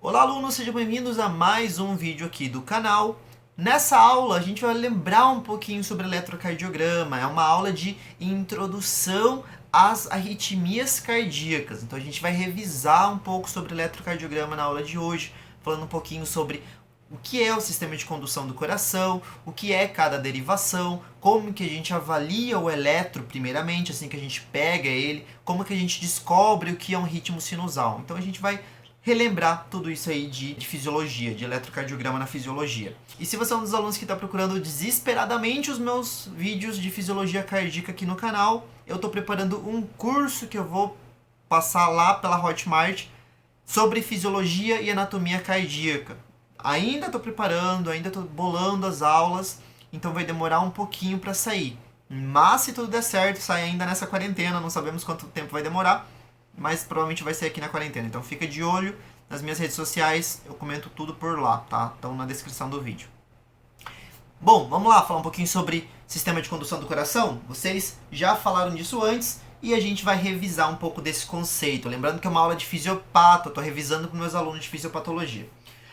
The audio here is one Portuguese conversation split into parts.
Olá alunos, sejam bem-vindos a mais um vídeo aqui do canal. Nessa aula a gente vai lembrar um pouquinho sobre eletrocardiograma, é uma aula de introdução às arritmias cardíacas. Então a gente vai revisar um pouco sobre eletrocardiograma na aula de hoje, falando um pouquinho sobre o que é o sistema de condução do coração, o que é cada derivação, como que a gente avalia o eletro primeiramente, assim que a gente pega ele, como que a gente descobre o que é um ritmo sinusal. Então a gente vai relembrar tudo isso aí de fisiologia, de eletrocardiograma na fisiologia. E se você é um dos alunos que está procurando desesperadamente os meus vídeos de fisiologia cardíaca aqui no canal, eu estou preparando um curso que eu vou passar lá pela Hotmart sobre fisiologia e anatomia cardíaca. Ainda estou preparando, ainda estou bolando as aulas, então vai demorar um pouquinho para sair. Mas se tudo der certo, sai ainda nessa quarentena, não sabemos quanto tempo vai demorar, mas provavelmente vai ser aqui na quarentena. Então fica de olho nas minhas redes sociais, eu comento tudo por lá, tá? Então na descrição do vídeo. Bom, vamos lá falar um pouquinho sobre sistema de condução do coração. Vocês já falaram disso antes e a gente vai revisar um pouco desse conceito. Lembrando que é uma aula de fisiopato, eu estou revisando para os meus alunos de fisiopatologia.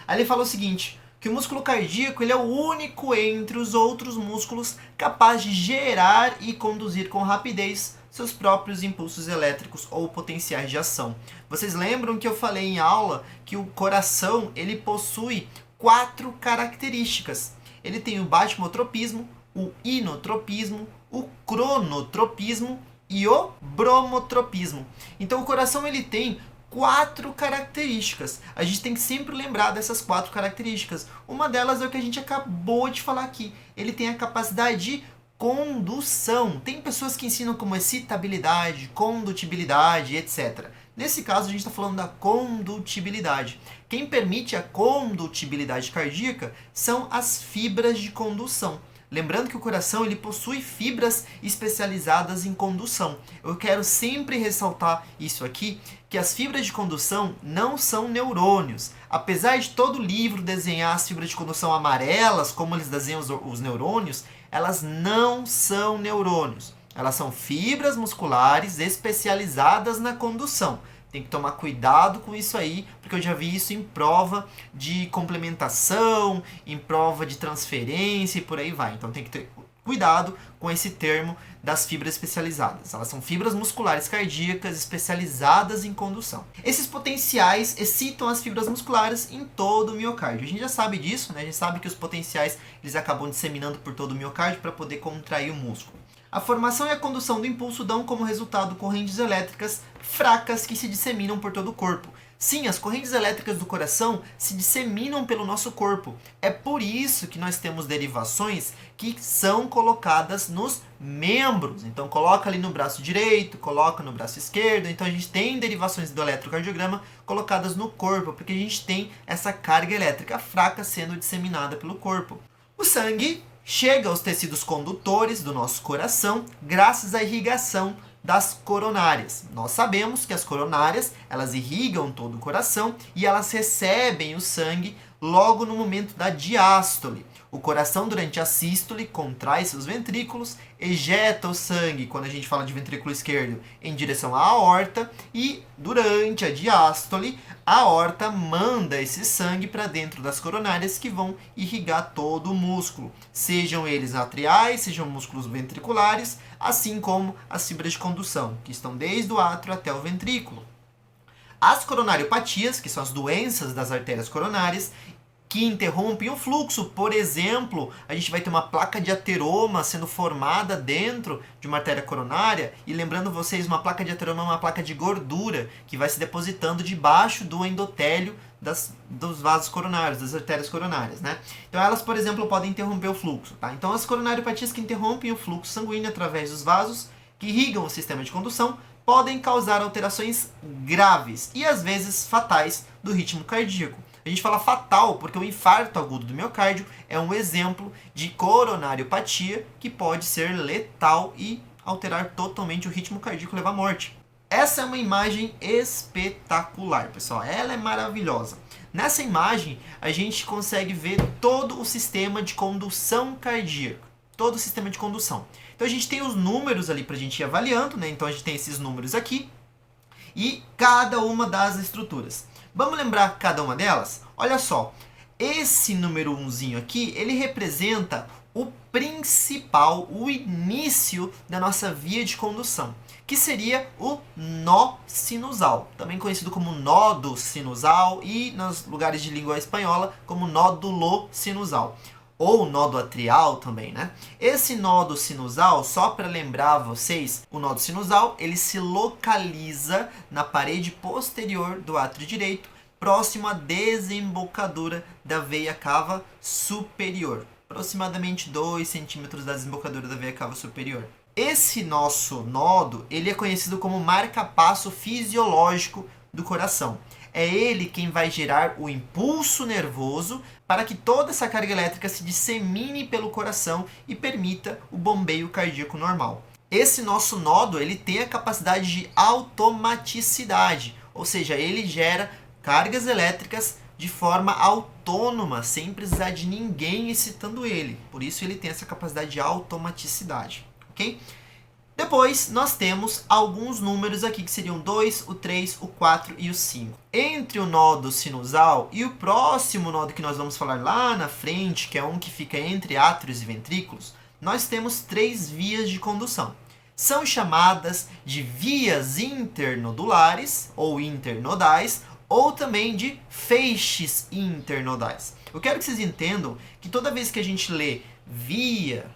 Aí ele fala o seguinte, que o músculo cardíaco ele é o único entre os outros músculos capaz de gerar e conduzir com rapidez seus próprios impulsos elétricos ou potenciais de ação. Vocês lembram que eu falei em aula que o coração ele possui 4 características. Ele tem o batimiotropismo, o inotropismo, o cronotropismo e o bromotropismo. Então o coração ele tem 4 características. A gente tem que sempre lembrar dessas 4 características. Uma delas é o que a gente acabou de falar aqui. Ele tem a capacidade de condução. Tem pessoas que ensinam como excitabilidade, condutibilidade, etc. Nesse caso, a gente está falando da condutibilidade. Quem permite a condutibilidade cardíaca são as fibras de condução. Lembrando que o coração ele possui fibras especializadas em condução. Eu quero sempre ressaltar isso aqui, que as fibras de condução não são neurônios. Apesar de todo livro desenhar as fibras de condução amarelas, como eles desenham os neurônios, elas não são neurônios. Elas são fibras musculares especializadas na condução. Tem que tomar cuidado com isso aí, porque eu já vi isso em prova de complementação, em prova de transferência e por aí vai. Então tem que ter cuidado com esse termo das fibras especializadas. Elas são fibras musculares cardíacas especializadas em condução. Esses potenciais excitam as fibras musculares em todo o miocárdio. A gente já sabe disso, né? A gente sabe que os potenciais eles acabam disseminando por todo o miocárdio para poder contrair o músculo. A formação e a condução do impulso dão como resultado correntes elétricas fracas que se disseminam por todo o corpo. Sim, as correntes elétricas do coração se disseminam pelo nosso corpo. É por isso que nós temos derivações que são colocadas nos membros. Então coloca ali no braço direito, coloca no braço esquerdo. Então a gente tem derivações do eletrocardiograma colocadas no corpo, porque a gente tem essa carga elétrica fraca sendo disseminada pelo corpo. O sangue chega aos tecidos condutores do nosso coração graças à irrigação das coronárias. Nós sabemos que as coronárias, elas irrigam todo o coração e elas recebem o sangue logo no momento da diástole. O coração, durante a sístole, contrai seus ventrículos, ejeta o sangue, quando a gente fala de ventrículo esquerdo, em direção à aorta, e durante a diástole, a aorta manda esse sangue para dentro das coronárias que vão irrigar todo o músculo, sejam eles atriais, sejam músculos ventriculares, assim como as fibras de condução, que estão desde o átrio até o ventrículo. As coronariopatias, que são as doenças das artérias coronárias, que interrompem o fluxo. Por exemplo, a gente vai ter uma placa de ateroma sendo formada dentro de uma artéria coronária. E lembrando vocês, uma placa de ateroma é uma placa de gordura que vai se depositando debaixo do endotélio dos vasos coronários, das artérias coronárias, né? Então elas, por exemplo, podem interromper o fluxo, tá? Então as coronariopatias que interrompem o fluxo sanguíneo através dos vasos que irrigam o sistema de condução podem causar alterações graves e às vezes fatais do ritmo cardíaco. A gente fala fatal porque o infarto agudo do miocárdio é um exemplo de coronariopatia que pode ser letal e alterar totalmente o ritmo cardíaco e levar à morte. Essa é uma imagem espetacular, pessoal. Ela é maravilhosa. Nessa imagem, a gente consegue ver todo o sistema de condução cardíaca. Todo o sistema de condução. Então a gente tem os números ali para a gente ir avaliando, né? Então a gente tem esses números aqui e cada uma das estruturas. Vamos lembrar cada uma delas? Olha só, esse número 1zinho aqui, ele representa o principal, o início da nossa via de condução, que seria o nó sinusal, também conhecido como nódo sinusal e, nos lugares de língua espanhola, como nódulo sinusal, ou nódo atrial também, né? Esse nódo sinusal, só para lembrar vocês, o nódo sinusal, ele se localiza na parede posterior do átrio direito, próximo à desembocadura da veia cava superior, aproximadamente 2 centímetros da desembocadura da veia cava superior. Esse nosso nódo, ele é conhecido como marca-passo fisiológico do coração. É ele quem vai gerar o impulso nervoso para que toda essa carga elétrica se dissemine pelo coração e permita o bombeio cardíaco normal. Esse nosso nódo, ele tem a capacidade de automaticidade, ou seja, ele gera cargas elétricas de forma autônoma, sem precisar de ninguém excitando ele. Por isso ele tem essa capacidade de automaticidade, ok? Depois nós temos alguns números aqui que seriam 2, o 3, o 4 e o 5. Entre o nódo sinusal e o próximo nódo que nós vamos falar lá na frente, que é um que fica entre átrios e ventrículos, nós temos 3 vias de condução. São chamadas de vias internodulares ou internodais, ou também de feixes internodais. Eu quero que vocês entendam que toda vez que a gente lê via,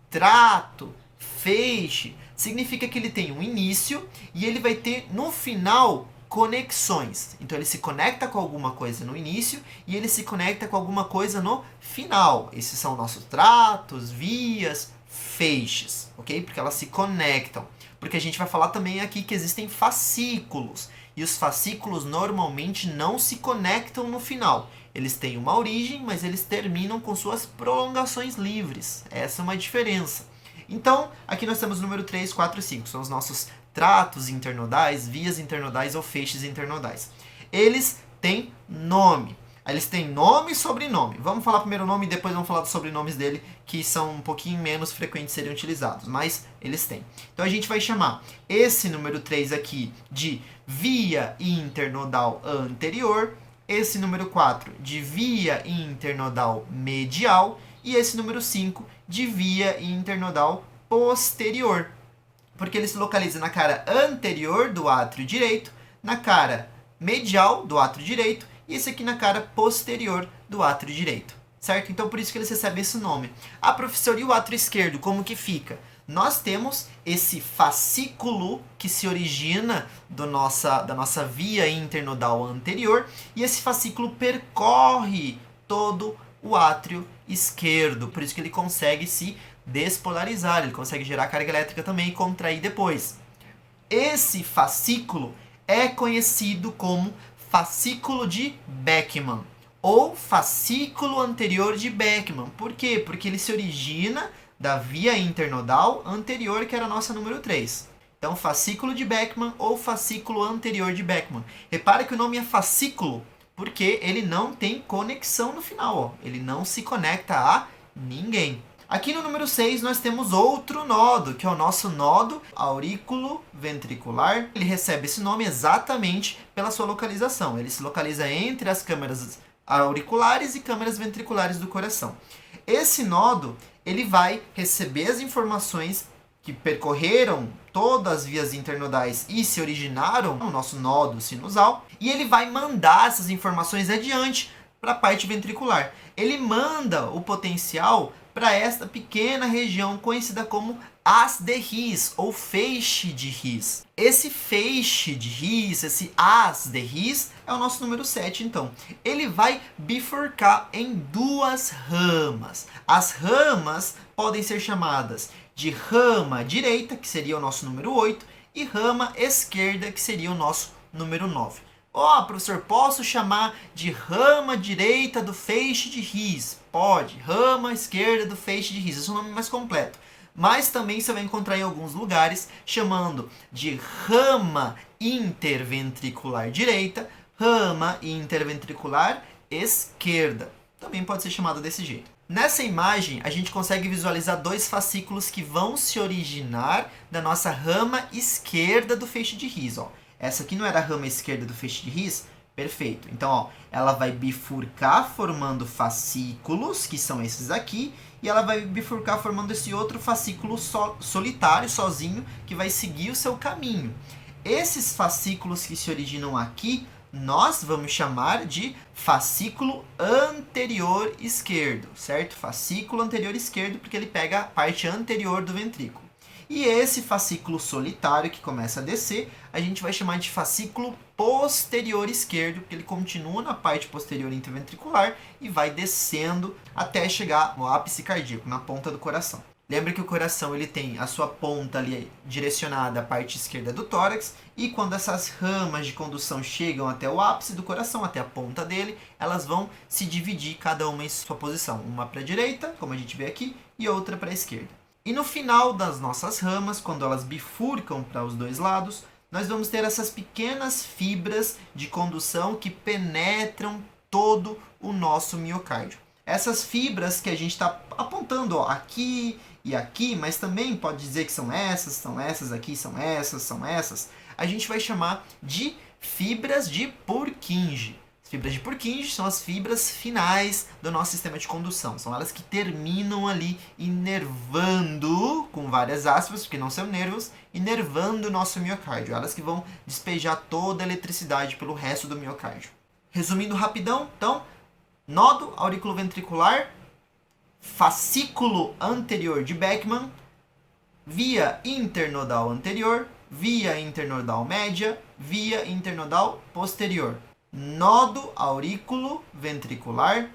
trato, feixe, significa que ele tem um início e ele vai ter no final conexões. Então ele se conecta com alguma coisa no início e ele se conecta com alguma coisa no final. Esses são nossos tratos, vias, feixes, ok? Porque elas se conectam. Porque a gente vai falar também aqui que existem fascículos. E os fascículos normalmente não se conectam no final. Eles têm uma origem, mas eles terminam com suas prolongações livres. Essa é uma diferença. Então, aqui nós temos o número 3, 4 e 5. São os nossos tratos internodais, vias internodais ou feixes internodais. Eles têm nome. Eles têm nome e sobrenome. Vamos falar primeiro o nome e depois vamos falar dos sobrenomes dele, que são um pouquinho menos frequentes de serem utilizados, mas eles têm. Então a gente vai chamar esse número 3 aqui de via internodal anterior, esse número 4 de via internodal medial e esse número 5 de via internodal posterior, porque ele se localiza na cara anterior do átrio direito, na cara medial do átrio direito e esse aqui na cara posterior do átrio direito, certo? Então por isso que eles recebem esse nome. Ah, professor, e o átrio esquerdo, como que fica? Nós temos esse fascículo que se origina da nossa via internodal anterior e esse fascículo percorre todo o átrio esquerdo, por isso que ele consegue se despolarizar, ele consegue gerar carga elétrica também e contrair depois. Esse fascículo é conhecido como fascículo de Beckmann ou fascículo anterior de Beckmann. Por quê? Porque ele se origina da via internodal anterior, que era a nossa número 3. Então, fascículo de Beckmann ou fascículo anterior de Beckmann. Repara que o nome é fascículo porque ele não tem conexão no final, ó. Ele não se conecta a ninguém. Aqui no número 6 nós temos outro nódo, que é o nosso nódo aurículo ventricular. Ele recebe esse nome exatamente pela sua localização. Ele se localiza entre as câmeras auriculares e câmeras ventriculares do coração. Esse nódo, ele vai receber as informações que percorreram todas as vias internodais e se originaram no nosso nódo sinusal, e ele vai mandar essas informações adiante para a parte ventricular. Ele manda o potencial para esta pequena região conhecida como haz de His ou feixe de His. Esse feixe de His, esse haz de His, é o nosso número 7, então. Ele vai bifurcar em 2 ramas. As ramas podem ser chamadas de rama direita, que seria o nosso número 8, e rama esquerda, que seria o nosso número 9. Ó, professor, posso chamar de rama direita do feixe de His? Pode. Rama esquerda do feixe de His. Esse é o nome mais completo. Mas também você vai encontrar em alguns lugares chamando de rama interventricular direita, rama interventricular esquerda. Também pode ser chamada desse jeito. Nessa imagem, a gente consegue visualizar 2 fascículos que vão se originar da nossa rama esquerda do feixe de His. Ó. Essa aqui não era a rama esquerda do feixe de His? Perfeito. Então, ó, ela vai bifurcar formando fascículos, que são esses aqui, e ela vai bifurcar formando esse outro fascículo solitário, sozinho, que vai seguir o seu caminho. Esses fascículos que se originam aqui, nós vamos chamar de fascículo anterior esquerdo, certo? Fascículo anterior esquerdo, porque ele pega a parte anterior do ventrículo. E esse fascículo solitário que começa a descer, a gente vai chamar de fascículo posterior esquerdo, porque ele continua na parte posterior interventricular e vai descendo até chegar no ápice cardíaco, na ponta do coração. Lembra que o coração ele tem a sua ponta ali direcionada à parte esquerda do tórax, e quando essas ramas de condução chegam até o ápice do coração, até a ponta dele, elas vão se dividir cada uma em sua posição. Uma para a direita, como a gente vê aqui, e outra para a esquerda. E no final das nossas ramas, quando elas bifurcam para os dois lados, nós vamos ter essas pequenas fibras de condução que penetram todo o nosso miocárdio. Essas fibras que a gente está apontando, ó, aqui e aqui, mas também pode dizer que são essas aqui, são essas, a gente vai chamar de fibras de Purkinje. Fibras de Purkinje são as fibras finais do nosso sistema de condução. São elas que terminam ali inervando, com várias aspas, porque não são nervos, inervando o nosso miocárdio. Elas que vão despejar toda a eletricidade pelo resto do miocárdio. Resumindo rapidão, então, nódo auriculoventricular, fascículo anterior de Beckmann, via internodal anterior, via internodal média, via internodal posterior. Nódo aurículo ventricular,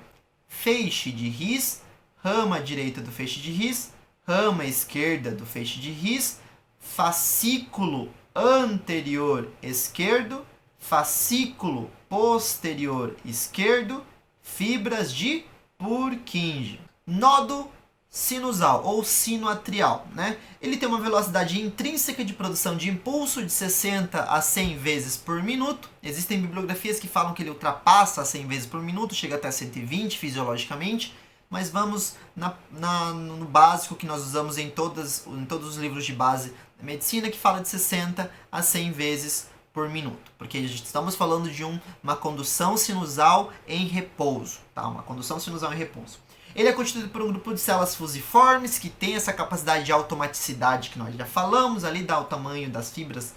feixe de His, rama direita do feixe de His, rama esquerda do feixe de His, fascículo anterior esquerdo, fascículo posterior esquerdo, fibras de Purkinje. Nódo sinusal ou sinoatrial, né? Ele tem uma velocidade intrínseca de produção de impulso de 60 a 100 vezes por minuto. Existem bibliografias que falam que ele ultrapassa a 100 vezes por minuto, chega até 120 fisiologicamente, mas vamos no básico que nós usamos em todos os livros de base da medicina, que fala de 60 a 100 vezes por minuto, porque estamos falando de uma condução sinusal em repouso, tá? Uma condução sinusal em repouso. Ele é constituído por um grupo de células fusiformes que tem essa capacidade de automaticidade que nós já falamos, ali dá o tamanho das fibras,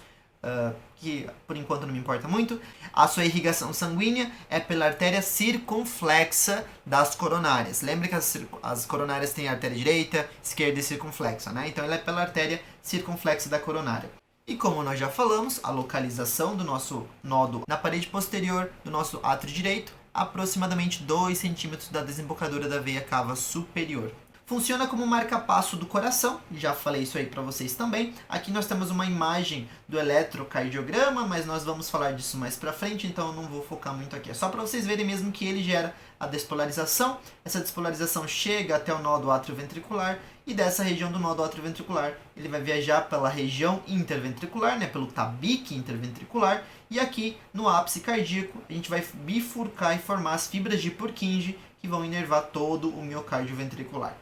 que por enquanto não me importa muito. A sua irrigação sanguínea é pela artéria circunflexa das coronárias. Lembra que as coronárias têm a artéria direita, esquerda e circunflexa, né? Então ele é pela artéria circunflexa da coronária. E como nós já falamos, a localização do nosso nódo na parede posterior do nosso átrio direito, aproximadamente 2 centímetros da desembocadura da veia cava superior. Funciona como marca-passo do coração, já falei isso aí para vocês também. Aqui nós temos uma imagem do eletrocardiograma, mas nós vamos falar disso mais para frente, então eu não vou focar muito aqui. É só para vocês verem mesmo que ele gera a despolarização. Essa despolarização chega até o nódo atrioventricular e dessa região do nódo atrioventricular ele vai viajar pela região interventricular, né, pelo tabique interventricular, e aqui no ápice cardíaco a gente vai bifurcar e formar as fibras de Purkinje que vão inervar todo o miocárdio ventricular.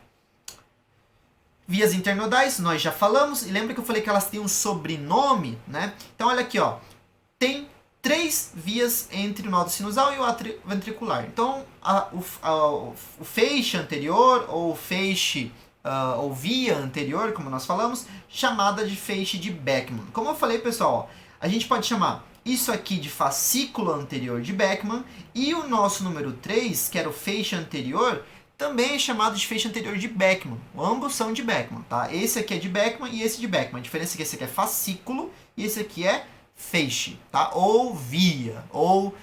Vias internodais, nós já falamos, e lembra que eu falei que elas têm um sobrenome, né? Então olha aqui, ó, tem 3 vias entre o nódo sinusal e o átrio ventricular. Então o feixe anterior, ou feixe ou via anterior, como nós falamos, chamada de feixe de Beckmann. Como eu falei, pessoal, ó, a gente pode chamar isso aqui de fascículo anterior de Beckmann, e o nosso número 3, que era o feixe anterior, também é chamado de feixe anterior de Beckmann. Ambos são de Beckmann, tá? Esse aqui é de Beckmann e esse de Beckmann. A diferença é que esse aqui é fascículo e esse aqui é feixe, tá? Ou via, ou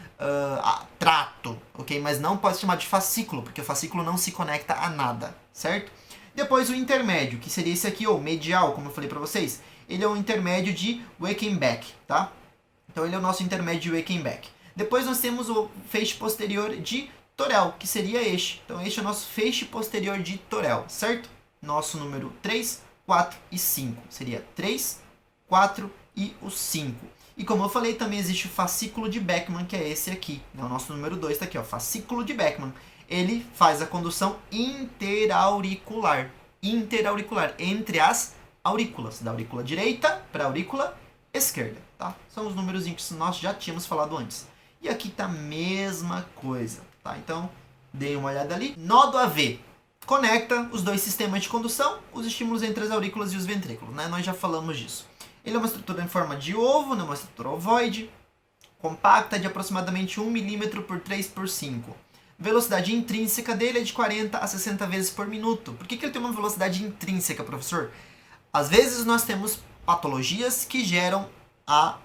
trato, ok? Mas não pode chamar de fascículo, porque o fascículo não se conecta a nada, certo? Depois o intermédio, que seria esse aqui, ou medial, como eu falei para vocês. Ele é um intermédio de Weckenbeck, tá? Então ele é o nosso intermédio de Weckenbeck. Depois nós temos o feixe posterior de Thorel, que seria este. Então este é o nosso feixe posterior de Thorel, certo? Nosso número 3, 4 e 5. Seria 3, 4 e o 5. E como eu falei, também existe o fascículo de Beckmann, que é esse aqui. O nosso número 2 está aqui, ó, fascículo de Beckmann. Ele faz a condução interauricular. Interauricular, entre as aurículas. Da aurícula direita para a aurícula esquerda, tá? São os números que nós já tínhamos falado antes. E aqui tá a mesma coisa, tá? Então, deem uma olhada ali. Nódo AV conecta os dois sistemas de condução, os estímulos entre as aurículas e os ventrículos, né? Nós já falamos disso. Ele é uma estrutura em forma de ovo, né? Uma estrutura ovoide, compacta, de aproximadamente 1 milímetro por 3 por 5. Velocidade intrínseca dele é de 40 a 60 vezes por minuto. Por que ele tem uma velocidade intrínseca, professor? Às vezes nós temos patologias que geram a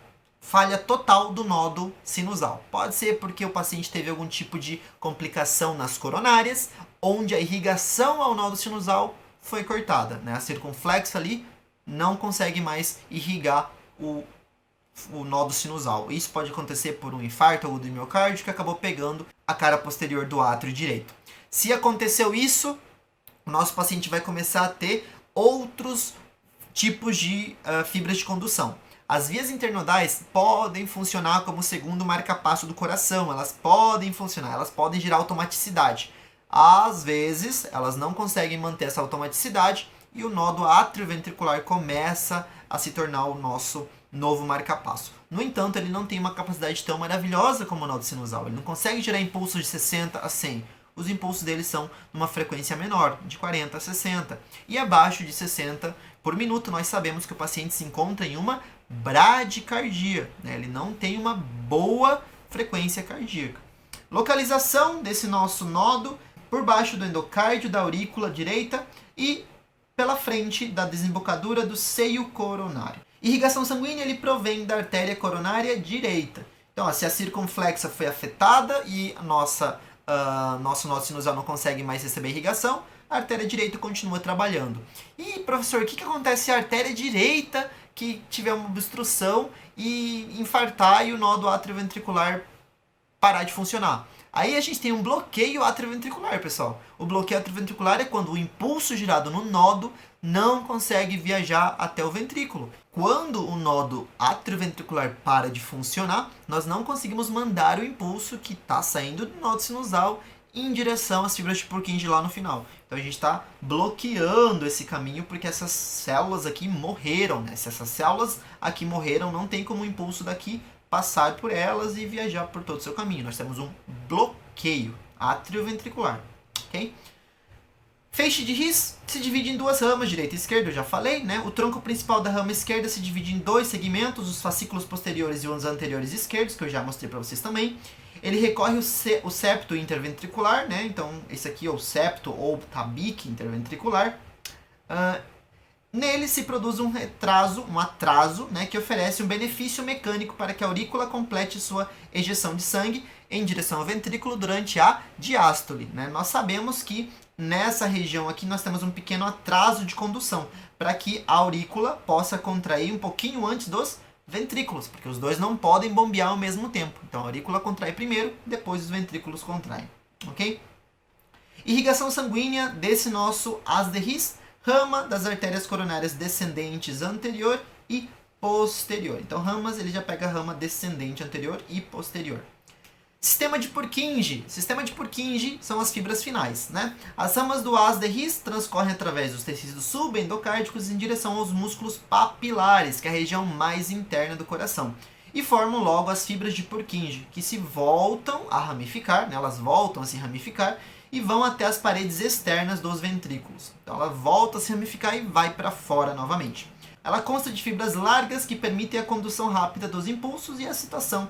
falha total do nódo sinusal. Pode ser porque o paciente teve algum tipo de complicação nas coronárias, onde a irrigação ao nódo sinusal foi cortada, né? A circunflexa ali não consegue mais irrigar o nódo sinusal. Isso pode acontecer por um infarto agudo do miocárdio que acabou pegando a cara posterior do átrio direito. Se aconteceu isso, o nosso paciente vai começar a ter outros tipos de fibras de condução. As vias internodais podem funcionar como segundo marca-passo do coração, elas podem funcionar, elas podem gerar automaticidade. Às vezes, elas não conseguem manter essa automaticidade e o nódo atrioventricular começa a se tornar o nosso novo marca-passo. No entanto, ele não tem uma capacidade tão maravilhosa como o nódo sinusal. Ele não consegue gerar impulsos de 60 a 100. Os impulsos dele são numa frequência menor, de 40 a 60. E abaixo de 60 por minuto, nós sabemos que o paciente se encontra em uma bradicardia, né? Ele não tem uma boa frequência cardíaca. Localização desse nosso nódo por baixo do endocárdio da aurícula direita e pela frente da desembocadura do seio coronário. Irrigação sanguínea ele provém da artéria coronária direita. Então, se a circunflexa foi afetada e nosso nódo sinusal não consegue mais receber irrigação, a artéria direita continua trabalhando. E, professor, o que acontece se a artéria direita que tiver uma obstrução e infartar e o nódo atrioventricular parar de funcionar? Aí a gente tem um bloqueio atrioventricular, pessoal. O bloqueio atrioventricular é quando o impulso gerado no nódo não consegue viajar até o ventrículo. Quando o nódo atrioventricular para de funcionar, nós não conseguimos mandar o impulso que está saindo do nódo sinusal em direção às fibras de Purkinje lá no final. Então a gente está bloqueando esse caminho porque essas células aqui morreram, né? Se essas células aqui morreram, não tem como o impulso daqui passar por elas e viajar por todo o seu caminho. Nós temos um bloqueio atrioventricular, ok? Feixe de His se divide em duas ramas, direita e esquerda, eu já falei, né? O tronco principal da rama esquerda se divide em dois segmentos, os fascículos posteriores e os anteriores esquerdos, que eu já mostrei para vocês também. Ele recorre o septo interventricular, né? Então, esse aqui é o septo ou tabique interventricular. Nele se produz um atraso, né, que oferece um benefício mecânico para que a aurícula complete sua ejeção de sangue em direção ao ventrículo durante a diástole, né? Nós sabemos que nessa região aqui nós temos um pequeno atraso de condução para que a aurícula possa contrair um pouquinho antes dos ventrículos, porque os dois não podem bombear ao mesmo tempo. Então a aurícula contrai primeiro, depois os ventrículos contraem, ok? Irrigação sanguínea desse nosso As de His, rama das artérias coronárias descendentes anterior e posterior. Então, ramas, ele já pega a rama descendente anterior e posterior. Sistema de Purkinje. Sistema de Purkinje são as fibras finais, né? As ramas do As de His transcorrem através dos tecidos subendocárdicos em direção aos músculos papilares, que é a região mais interna do coração. E formam logo as fibras de Purkinje, que se voltam a ramificar, né? Elas voltam a se ramificar e vão até as paredes externas dos ventrículos. Então ela volta a se ramificar e vai para fora novamente. Ela consta de fibras largas que permitem a condução rápida dos impulsos e a excitação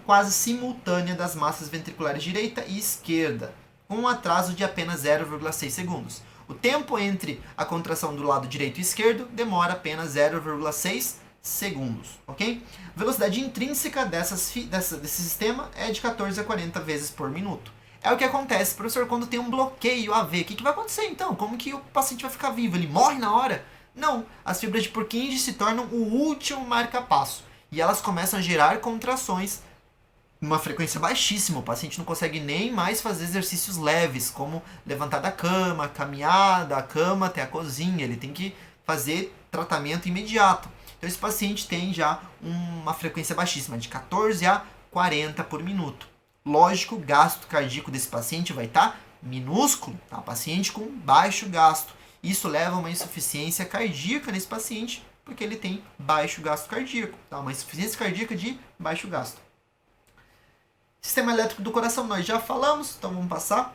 quase simultânea das massas ventriculares direita e esquerda, com um atraso de apenas 0,6 segundos. O tempo entre a contração do lado direito e esquerdo demora apenas 0,6 segundos, ok? A velocidade intrínseca desse sistema é de 14 a 40 vezes por minuto. É o que acontece, professor, quando tem um bloqueio AV. O que vai acontecer então? Como que o paciente vai ficar vivo? Ele morre na hora? Não, as fibras de Purkinje se tornam o último marca-passo. E elas começam a gerar contrações numa frequência baixíssima. O paciente não consegue nem mais fazer exercícios leves, como levantar da cama, caminhar da cama até a cozinha. Ele tem que fazer tratamento imediato. Então esse paciente tem já uma frequência baixíssima, de 14 a 40 por minuto. Lógico, o gasto cardíaco desse paciente vai estar minúsculo, tá? Paciente com baixo gasto. Isso leva a uma insuficiência cardíaca nesse paciente, porque ele tem baixo gasto cardíaco, tá? Uma insuficiência cardíaca de baixo gasto. Sistema elétrico do coração nós já falamos, então vamos passar.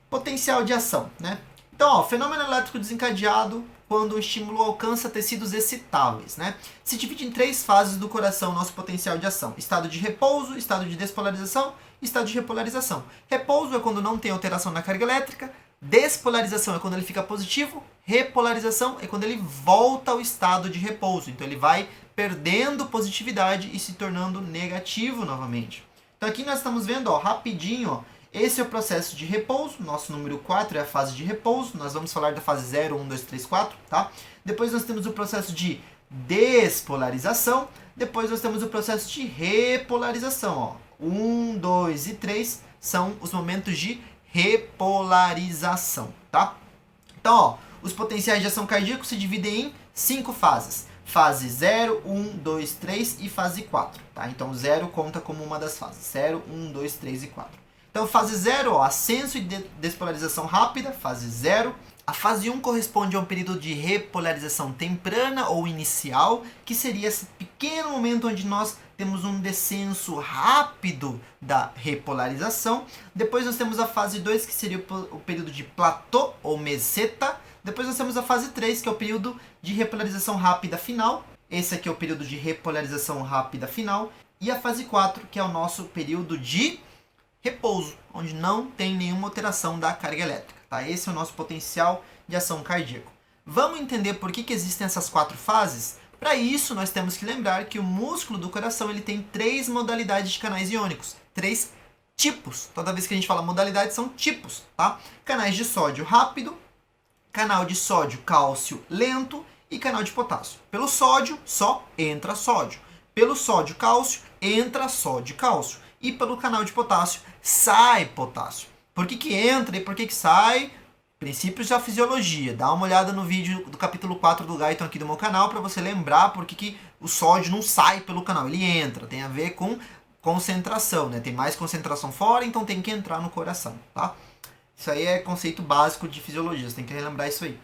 Potencial de ação, né? Então, ó, fenômeno elétrico desencadeado quando o estímulo alcança tecidos excitáveis, né? Se divide em 3 fases do coração nosso potencial de ação: estado de repouso, estado de despolarização e estado de repolarização. Repouso é quando não tem alteração na carga elétrica, despolarização é quando ele fica positivo, repolarização é quando ele volta ao estado de repouso. Então ele vai perdendo positividade e se tornando negativo novamente. Então aqui nós estamos vendo, ó, rapidinho, ó, esse é o processo de repouso, nosso número 4 é a fase de repouso, nós vamos falar da fase 0, 1, 2, 3, 4, tá? Depois nós temos o processo de despolarização, depois nós temos o processo de repolarização, ó. 1, 2 e 3 são os momentos de repolarização, tá? Então, ó, os potenciais de ação cardíaca se dividem em 5 fases. Fase 0, 1, 2, 3 e fase 4, tá? Então, 0 conta como uma das fases. 0, 1, 2, 3 e 4. Então, fase 0, ó, ascenso e despolarização rápida, fase 0. A fase 1 corresponde a um período de repolarização temprana ou inicial, que seria esse pequeno momento onde nós temos um descenso rápido da repolarização. Depois nós temos a fase 2, que seria o período de platô ou meseta. Depois nós temos a fase 3, que é o período de repolarização rápida final. Esse aqui é o período de repolarização rápida final. E a fase 4, que é o nosso período de repouso, onde não tem nenhuma alteração da carga elétrica. Tá? Esse é o nosso potencial de ação cardíaco. Vamos entender por que existem essas 4 fases? Para isso, nós temos que lembrar que o músculo do coração ele tem 3 modalidades de canais iônicos, 3 tipos. Toda vez que a gente fala modalidade, são tipos. Tá? Canais de sódio rápido, canal de sódio cálcio lento e canal de potássio. Pelo sódio, só entra sódio. Pelo sódio cálcio, entra sódio cálcio. E pelo canal de potássio, sai potássio. Por que entra e por que sai? Princípios da fisiologia. Dá uma olhada no vídeo do capítulo 4 do Guyton aqui do meu canal para você lembrar por que o sódio não sai pelo canal. Ele entra, tem a ver com concentração, né? Tem mais concentração fora, então tem que entrar no coração, tá? Isso aí é conceito básico de fisiologia, você tem que relembrar isso aí.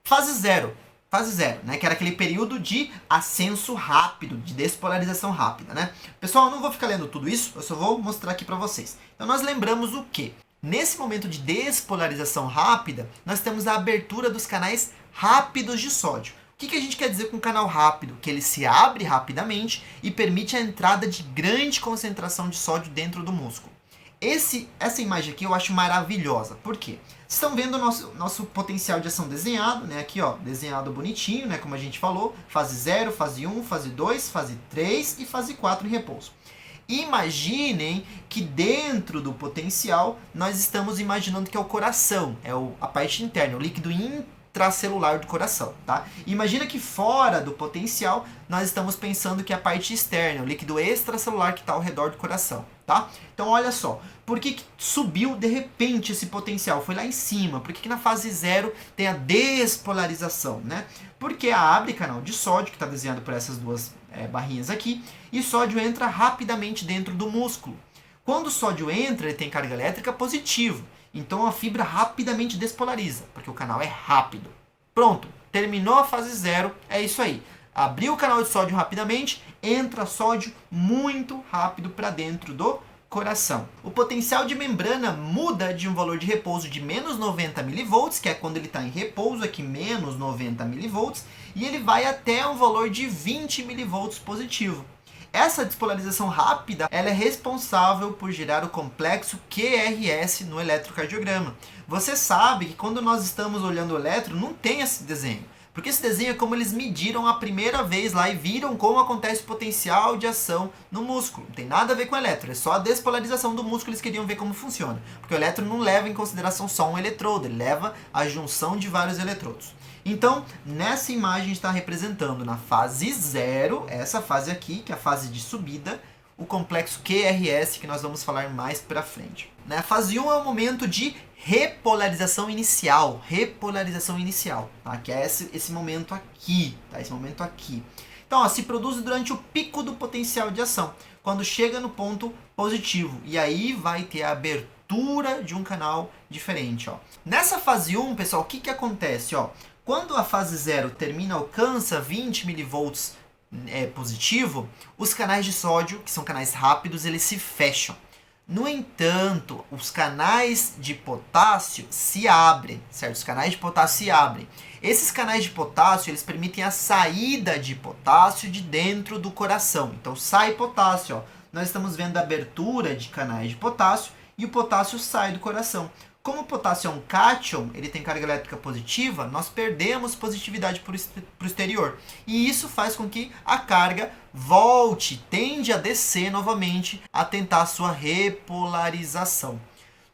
Fase 0. Fase 0, né? Que era aquele período de ascenso rápido, de despolarização rápida, né? Pessoal, eu não vou ficar lendo tudo isso, eu só vou mostrar aqui para vocês. Então nós lembramos o quê? Nesse momento de despolarização rápida, nós temos a abertura dos canais rápidos de sódio. O que a gente quer dizer com canal rápido? Que ele se abre rapidamente e permite a entrada de grande concentração de sódio dentro do músculo. Essa imagem aqui eu acho maravilhosa. Por quê? Vocês estão vendo o nosso potencial de ação desenhado, né? Aqui, ó, desenhado bonitinho, né? Como a gente falou. Fase 0, fase 1, fase 2, fase 3 e fase 4 em repouso. Imaginem que dentro do potencial nós estamos imaginando que é o coração, é a parte interna, o líquido intracelular do coração, tá? Imagina que fora do potencial nós estamos pensando que é a parte externa, o líquido extracelular que está ao redor do coração, tá? Então olha só, por que subiu de repente esse potencial? Foi lá em cima. Por que na fase 0 tem a despolarização, né? Porque abre canal de sódio, que está desenhado por essas duas barrinhas aqui, e sódio entra rapidamente dentro do músculo. Quando o sódio entra, ele tem carga elétrica positiva. Então a fibra rapidamente despolariza, porque o canal é rápido. Pronto, terminou a fase 0, é isso aí. Abriu o canal de sódio rapidamente, entra sódio muito rápido para dentro do coração. O potencial de membrana muda de um valor de repouso de menos 90 mV, que é quando ele está em repouso, aqui menos 90 mV, e ele vai até um valor de 20 mV positivo. Essa despolarização rápida ela é responsável por gerar o complexo QRS no eletrocardiograma. Você sabe que quando nós estamos olhando o eletro, não tem esse desenho. Porque esse desenho é como eles mediram a primeira vez lá e viram como acontece o potencial de ação no músculo. Não tem nada a ver com o eletro, é só a despolarização do músculo, eles queriam ver como funciona. Porque o eletro não leva em consideração só um eletrodo, ele leva a junção de vários eletrodos. Então, nessa imagem está representando na fase 0, essa fase aqui, que é a fase de subida, o complexo QRS, que nós vamos falar mais pra frente. Na fase 1 é o momento de repolarização inicial, tá? Que é esse momento aqui, tá? Esse momento aqui. Então, ó, se produz durante o pico do potencial de ação, quando chega no ponto positivo, e aí vai ter a abertura de um canal diferente, ó. Nessa fase 1, pessoal, o que acontece, ó? Quando a fase 0 termina, alcança 20 mV positivo, os canais de sódio, que são canais rápidos, eles se fecham. No entanto, os canais de potássio se abrem, certo? Os canais de potássio se abrem. Esses canais de potássio, eles permitem a saída de potássio de dentro do coração. Então, sai potássio, ó. Nós estamos vendo a abertura de canais de potássio e o potássio sai do coração. Como o potássio é um cátion, ele tem carga elétrica positiva, nós perdemos positividade para o exterior. E isso faz com que a carga volte, tende a descer novamente, a tentar a sua repolarização.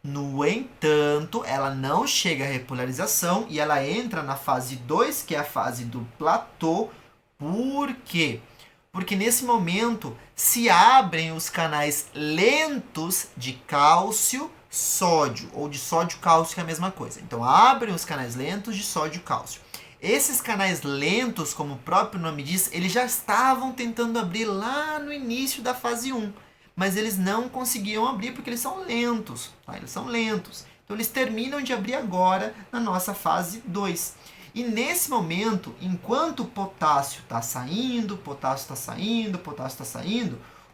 No entanto, ela não chega à repolarização e ela entra na fase 2, que é a fase do platô. Por quê? Porque nesse momento se abrem os canais lentos de cálcio sódio, ou de sódio cálcio, que é a mesma coisa. Então abrem os canais lentos de sódio cálcio. Esses canais lentos, como o próprio nome diz, eles já estavam tentando abrir lá no início da fase 1, mas eles não conseguiam abrir porque eles são lentos, tá? Eles são lentos. Então eles terminam de abrir agora na nossa fase 2. E nesse momento, enquanto o potássio está saindo,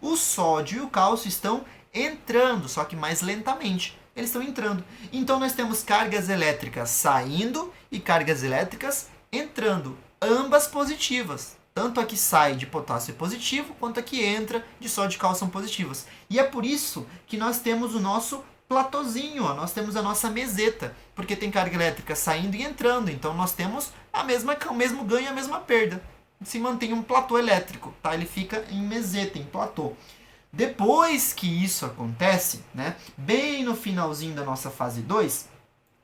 o sódio e o cálcio estão entrando, só que mais lentamente. Eles estão entrando. Então nós temos cargas elétricas saindo e cargas elétricas entrando, ambas positivas. Tanto a que sai de potássio é positivo, quanto a que entra de sódio e cálcio são positivas. E é por isso que nós temos o nosso platôzinho, ó. Nós temos a nossa meseta, porque tem carga elétrica saindo e entrando. Então nós temos o mesmo ganho e a mesma perda. Se mantém um platô elétrico, tá? Ele fica em meseta, em platô. Depois que isso acontece, né, bem no finalzinho da nossa fase 2,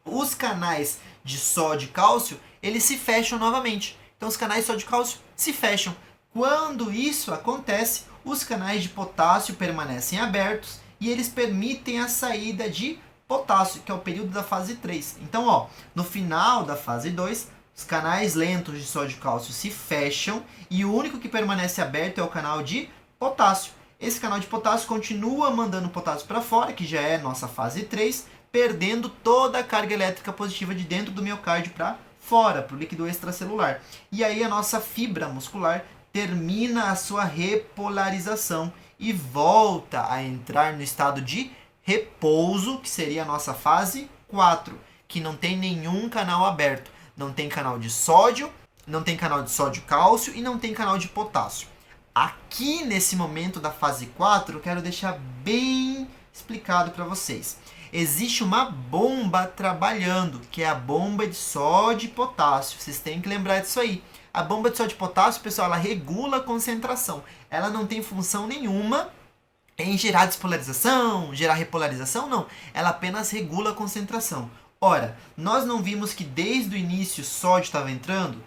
os canais de sódio e cálcio, eles se fecham novamente. Então os canais de sódio e cálcio se fecham. Quando isso acontece, os canais de potássio permanecem abertos e eles permitem a saída de potássio, que é o período da fase 3. Então, ó, no final da fase 2, os canais lentos de sódio e cálcio se fecham e o único que permanece aberto é o canal de potássio. Esse canal de potássio continua mandando potássio para fora, que já é nossa fase 3, perdendo toda a carga elétrica positiva de dentro do miocárdio para fora, para o líquido extracelular. E aí a nossa fibra muscular termina a sua repolarização e volta a entrar no estado de repouso, que seria a nossa fase 4, que não tem nenhum canal aberto. Não tem canal de sódio, não tem canal de sódio-cálcio e não tem canal de potássio. Aqui nesse momento da fase 4, eu quero deixar bem explicado para vocês. Existe uma bomba trabalhando, que é a bomba de sódio e potássio. Vocês têm que lembrar disso aí. A bomba de sódio e potássio, pessoal, ela regula a concentração. Ela não tem função nenhuma em gerar despolarização, gerar repolarização, não. Ela apenas regula a concentração. Ora, nós não vimos que desde o início sódio estava entrando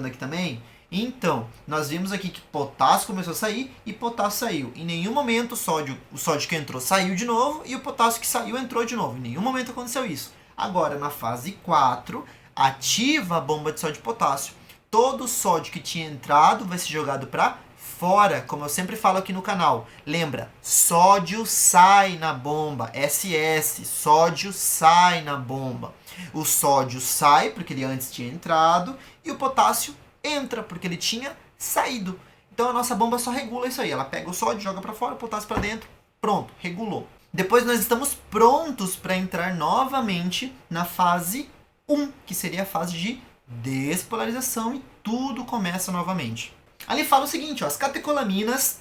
aqui também? Então, nós vimos aqui que potássio começou a sair e potássio saiu. Em nenhum momento o sódio que entrou saiu de novo e o potássio que saiu entrou de novo. Em nenhum momento aconteceu isso. Agora, na fase 4, ativa a bomba de sódio e potássio. Todo o sódio que tinha entrado vai ser jogado para fora, como eu sempre falo aqui no canal. Lembra, sódio sai na bomba, SS, sódio sai na bomba. O sódio sai porque ele antes tinha entrado e o potássio entra porque ele tinha saído. Então a nossa bomba só regula isso aí. Ela pega o sódio, joga para fora, o potássio para dentro. Pronto, regulou. Depois nós estamos prontos para entrar novamente na fase 1, que seria a fase de despolarização e tudo começa novamente. Ali fala o seguinte, ó, as catecolaminas,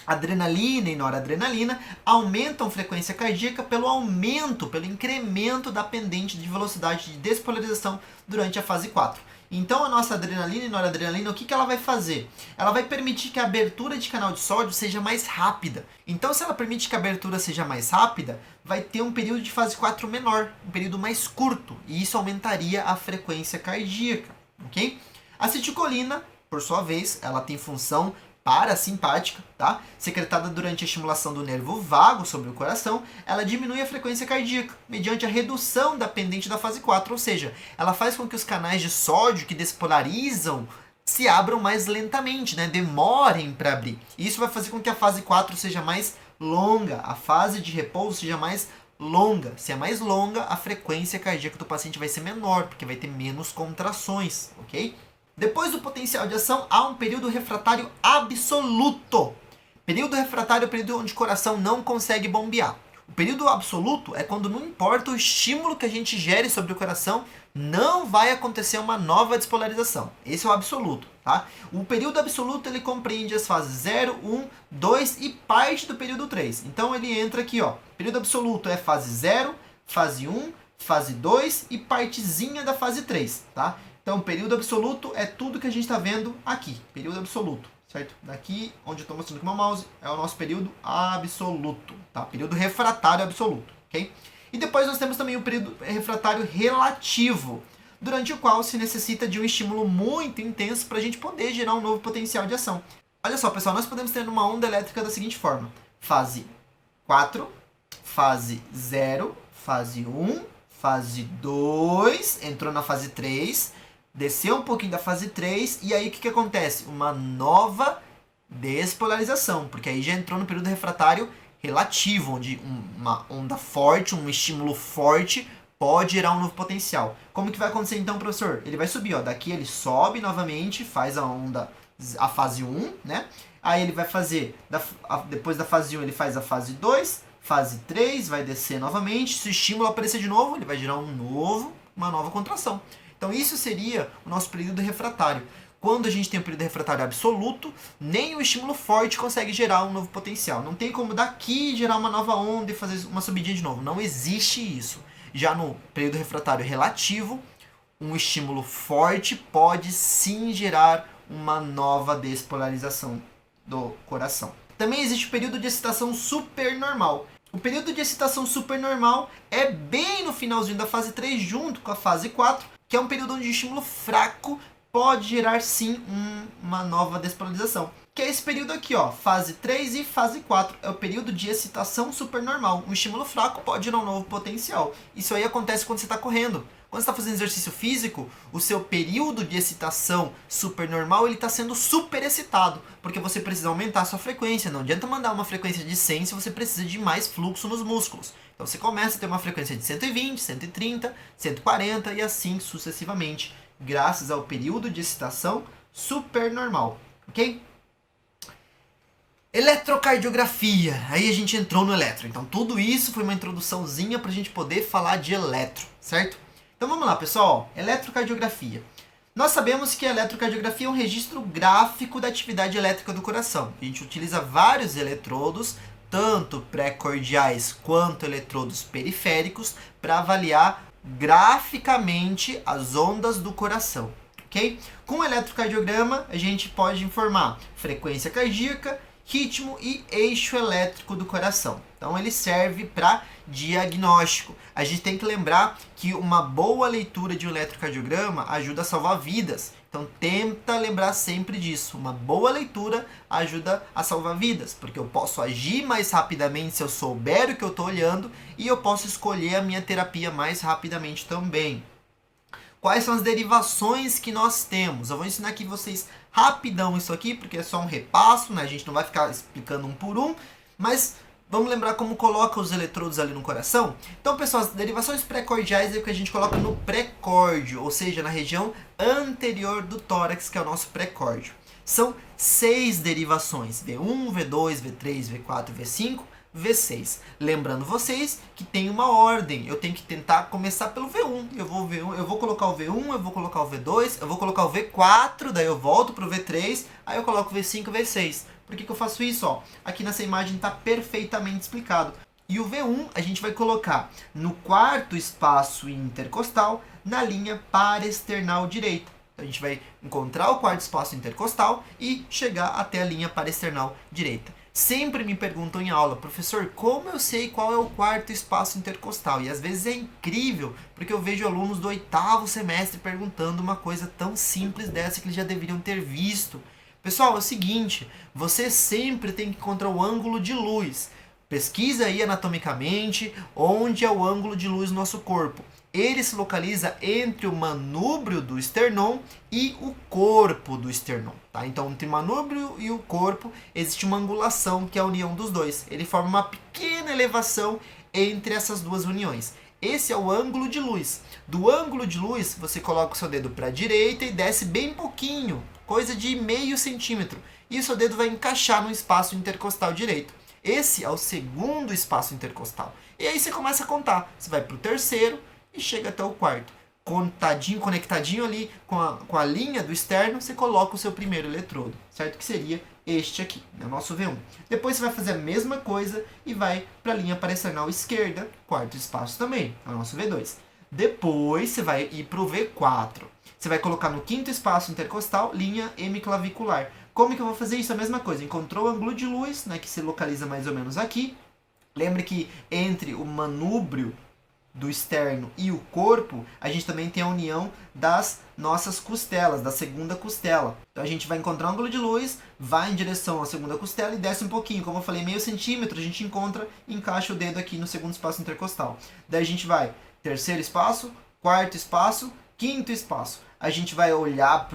adrenalina e noradrenalina, aumentam a frequência cardíaca pelo incremento da pendente de velocidade de despolarização durante a fase 4. Então a nossa adrenalina e noradrenalina, o que ela vai fazer? Ela vai permitir que a abertura de canal de sódio seja mais rápida. Então se ela permite que a abertura seja mais rápida, vai ter um período de fase 4 menor, um período mais curto, e isso aumentaria a frequência cardíaca, ok? A acetilcolina, por sua vez, ela tem função parasimpática, tá? Secretada durante a estimulação do nervo vago sobre o coração, ela diminui a frequência cardíaca mediante a redução da pendente da fase 4, ou seja, ela faz com que os canais de sódio que despolarizam se abram mais lentamente, né? Demorem para abrir. Isso vai fazer com que a fase 4 seja mais longa, a fase de repouso seja mais longa. Se é mais longa, a frequência cardíaca do paciente vai ser menor, porque vai ter menos contrações, ok? Depois do potencial de ação, há um período refratário absoluto. Período refratário é o período onde o coração não consegue bombear. O período absoluto é quando não importa o estímulo que a gente gere sobre o coração, não vai acontecer uma nova despolarização. Esse é o absoluto, tá? O período absoluto ele compreende as fases 0, 1, 2 e parte do período 3. Então ele entra aqui, ó. Período absoluto é fase 0, fase 1, fase 2 e partezinha da fase 3, tá? Então período absoluto é tudo que a gente está vendo aqui. Período absoluto. Certo? Daqui, onde eu estou mostrando com o meu mouse, é o nosso período absoluto, tá? Período refratário absoluto, ok? E depois nós temos também o período refratário relativo, durante o qual se necessita de um estímulo muito intenso para a gente poder gerar um novo potencial de ação. Olha só, pessoal, nós podemos ter uma onda elétrica da seguinte forma. Fase 4, fase 0, fase 1, fase 2, entrou na fase 3... desceu um pouquinho da fase 3 e aí o que acontece? Uma nova despolarização, porque aí já entrou no período refratário relativo, onde uma onda forte, um estímulo forte pode gerar um novo potencial. Como que vai acontecer então, professor? Ele vai subir, ó, daqui ele sobe novamente, faz a fase 1, né? Aí ele vai fazer, depois da fase 1 ele faz a fase 2, fase 3, vai descer novamente, se o estímulo aparecer de novo, ele vai gerar uma nova contração. Então isso seria o nosso período refratário. Quando a gente tem o período refratário absoluto, nem o estímulo forte consegue gerar um novo potencial. Não tem como daqui gerar uma nova onda e fazer uma subidinha de novo. Não existe isso. Já no período refratário relativo, um estímulo forte pode sim gerar uma nova despolarização do coração. Também existe o período de excitação supernormal. O período de excitação supernormal é bem no finalzinho da fase 3, junto com a fase 4, que é um período onde o estímulo fraco pode gerar sim uma nova despolarização. Que é esse período aqui, ó, fase 3 e fase 4. É o período de excitação supernormal. Um estímulo fraco pode gerar um novo potencial. Isso aí acontece quando você está correndo. Quando você está fazendo exercício físico, o seu período de excitação supernormal ele está sendo super excitado, porque você precisa aumentar a sua frequência. Não adianta mandar uma frequência de 100 se você precisa de mais fluxo nos músculos. Então você começa a ter uma frequência de 120, 130, 140 e assim sucessivamente, graças ao período de excitação supernormal, ok? Eletrocardiografia, aí a gente entrou no eletro. Então tudo isso foi uma introduçãozinha para a gente poder falar de eletro, certo? Então vamos lá, pessoal. Eletrocardiografia. Nós sabemos que a eletrocardiografia é um registro gráfico da atividade elétrica do coração. A gente utiliza vários eletrodos, tanto pré-cordiais quanto eletrodos periféricos, para avaliar graficamente as ondas do coração. Okay? Com o eletrocardiograma, a gente pode informar frequência cardíaca, ritmo e eixo elétrico do coração. Então ele serve para diagnóstico. A gente tem que lembrar que uma boa leitura de um eletrocardiograma ajuda a salvar vidas. Então tenta lembrar sempre disso. Uma boa leitura ajuda a salvar vidas, porque eu posso agir mais rapidamente se eu souber o que eu estou olhando e eu posso escolher a minha terapia mais rapidamente também. Quais são as derivações que nós temos? Eu vou ensinar aqui vocês rapidão isso aqui, porque é só um repasso, né? A gente não vai ficar explicando um por um, mas vamos lembrar como coloca os eletrodos ali no coração? Então, pessoal, as derivações pré-cordiais é o que a gente coloca no pré-córdio, ou seja, na região anterior do tórax, que é o nosso pré-córdio. São 6 derivações, V1, V2, V3, V4, V5, V6. Lembrando vocês que tem uma ordem. Eu tenho que tentar começar pelo V1. Eu vou colocar o V1, eu vou colocar o V2, eu vou colocar o V4, daí eu volto pro V3, aí eu coloco o V5 e o V6. Por que eu faço isso? Ó, aqui nessa imagem está perfeitamente explicado. E o V1 a gente vai colocar no quarto espaço intercostal, na linha parasternal direita. Então a gente vai encontrar o quarto espaço intercostal e chegar até a linha parasternal direita. Sempre me perguntam em aula, professor, como eu sei qual é o quarto espaço intercostal? E às vezes é incrível, porque eu vejo alunos do 8º semestre perguntando uma coisa tão simples dessa que eles já deveriam ter visto. Pessoal, é o seguinte, você sempre tem que encontrar o ângulo de luz. Pesquisa aí anatomicamente onde é o ângulo de luz no nosso corpo. Ele se localiza entre o manúbrio do esternon e o corpo do esternon. Tá? Então, entre o manúbrio e o corpo existe uma angulação, que é a união dos dois. Ele forma uma pequena elevação entre essas duas uniões. Esse é o ângulo de luz. Do ângulo de luz, você coloca o seu dedo para a direita e desce bem pouquinho, coisa de meio centímetro. e o seu dedo vai encaixar no espaço intercostal direito. Esse é o segundo espaço intercostal. E aí você começa a contar. Você vai para o terceiro e chega até o quarto. Contadinho, conectadinho ali com a linha do externo, você coloca o seu primeiro eletrodo, certo? Que seria este aqui, né? O nosso V1. Depois você vai fazer a mesma coisa e vai para a linha paraesternal esquerda, quarto espaço também, é o nosso V2. Depois você vai ir para o V4. Você vai colocar no quinto espaço intercostal, linha hemiclavicular. Como que eu vou fazer isso? A mesma coisa. Encontrou o ângulo de luz, né, que se localiza mais ou menos aqui. Lembre que entre o manúbrio do externo e o corpo, a gente também tem a união das nossas costelas, da segunda costela. Então a gente vai encontrar o ângulo de luz, vai em direção à segunda costela e desce um pouquinho. Como eu falei, meio centímetro, a gente encontra e encaixa o dedo aqui no segundo espaço intercostal. Daí a gente vai terceiro espaço, quarto espaço, quinto espaço. A gente vai olhar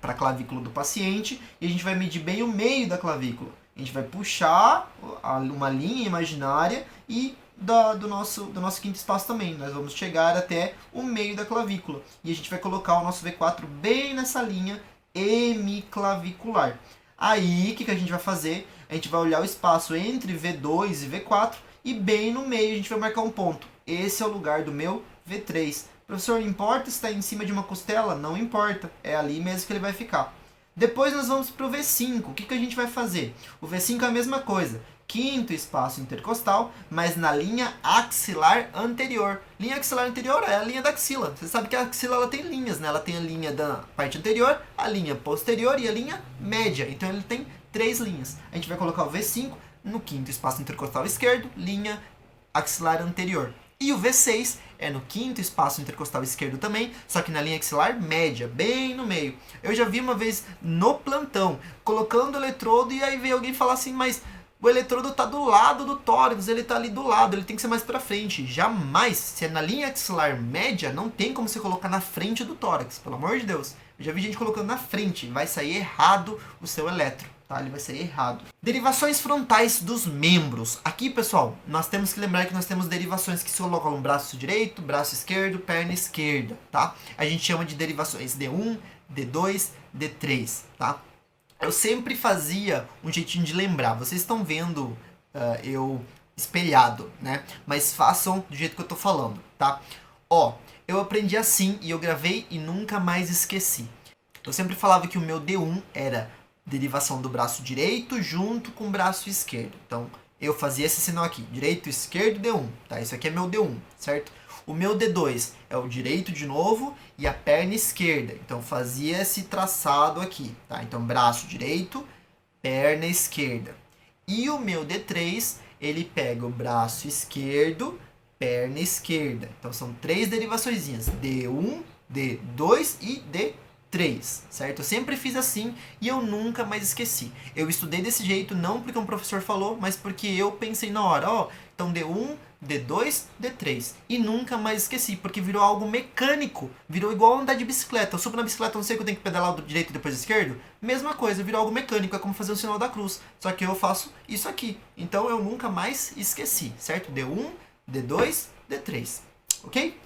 para a clavícula do paciente e a gente vai medir bem o meio da clavícula. A gente vai puxar uma linha imaginária e do nosso quinto espaço também. Nós vamos chegar até o meio da clavícula. E a gente vai colocar o nosso V4 bem nessa linha hemiclavicular. Aí, o que a gente vai fazer? A gente vai olhar o espaço entre V2 e V4 e bem no meio a gente vai marcar um ponto. Esse é o lugar do meu V3. Professor, importa se está em cima de uma costela? Não importa, é ali mesmo que ele vai ficar. Depois nós vamos para o V5. O que a gente vai fazer? O V5 é a mesma coisa. Quinto espaço intercostal, mas na linha axilar anterior. Linha axilar anterior é a linha da axila. Você sabe que a axila ela tem linhas, né? Ela tem a linha da parte anterior, a linha posterior e a linha média. Então ele tem 3 linhas. A gente vai colocar o V5 no quinto espaço intercostal esquerdo, linha axilar anterior. E o V6 é no quinto espaço intercostal esquerdo também, só que na linha axilar média, bem no meio. Eu já vi uma vez no plantão, colocando o eletrodo e aí veio alguém falar assim, mas o eletrodo está do lado do tórax, ele está ali do lado, ele tem que ser mais para frente. Jamais, se é na linha axilar média, não tem como você colocar na frente do tórax, pelo amor de Deus. Eu já vi gente colocando na frente, vai sair errado o seu eletro. Tá? Ele vai sair errado. Derivações frontais dos membros. Aqui, pessoal, nós temos que lembrar que nós temos derivações que se colocam no braço direito, braço esquerdo, perna esquerda, tá? A gente chama de derivações D1, D2, D3, tá? Eu sempre fazia um jeitinho de lembrar. Vocês estão vendo eu espelhado, né? Mas façam do jeito que eu tô falando, tá? Ó, eu aprendi assim e eu gravei e nunca mais esqueci. Eu sempre falava que o meu D1 era derivação do braço direito junto com o braço esquerdo. Então, eu fazia esse sinal aqui, direito, esquerdo, D1, tá? Isso aqui é meu D1, certo? O meu D2 é o direito de novo e a perna esquerda. Então, fazia esse traçado aqui, tá? Então, braço direito, perna esquerda. E o meu D3, ele pega o braço esquerdo, perna esquerda. Então, são 3 derivaçõezinhas, D1, D2 e D3. Certo? Eu sempre fiz assim e eu nunca mais esqueci. Eu estudei desse jeito não porque um professor falou, mas porque eu pensei na hora, ó, então D1, D2, D3. E nunca mais esqueci, porque virou algo mecânico. Virou igual andar de bicicleta. Eu subo na bicicleta, não sei que eu tenho que pedalar do direito e depois do esquerdo. Mesma coisa, virou algo mecânico, é como fazer o sinal da cruz. Só que eu faço isso aqui. Então eu nunca mais esqueci, certo? D1, D2, D3. Ok?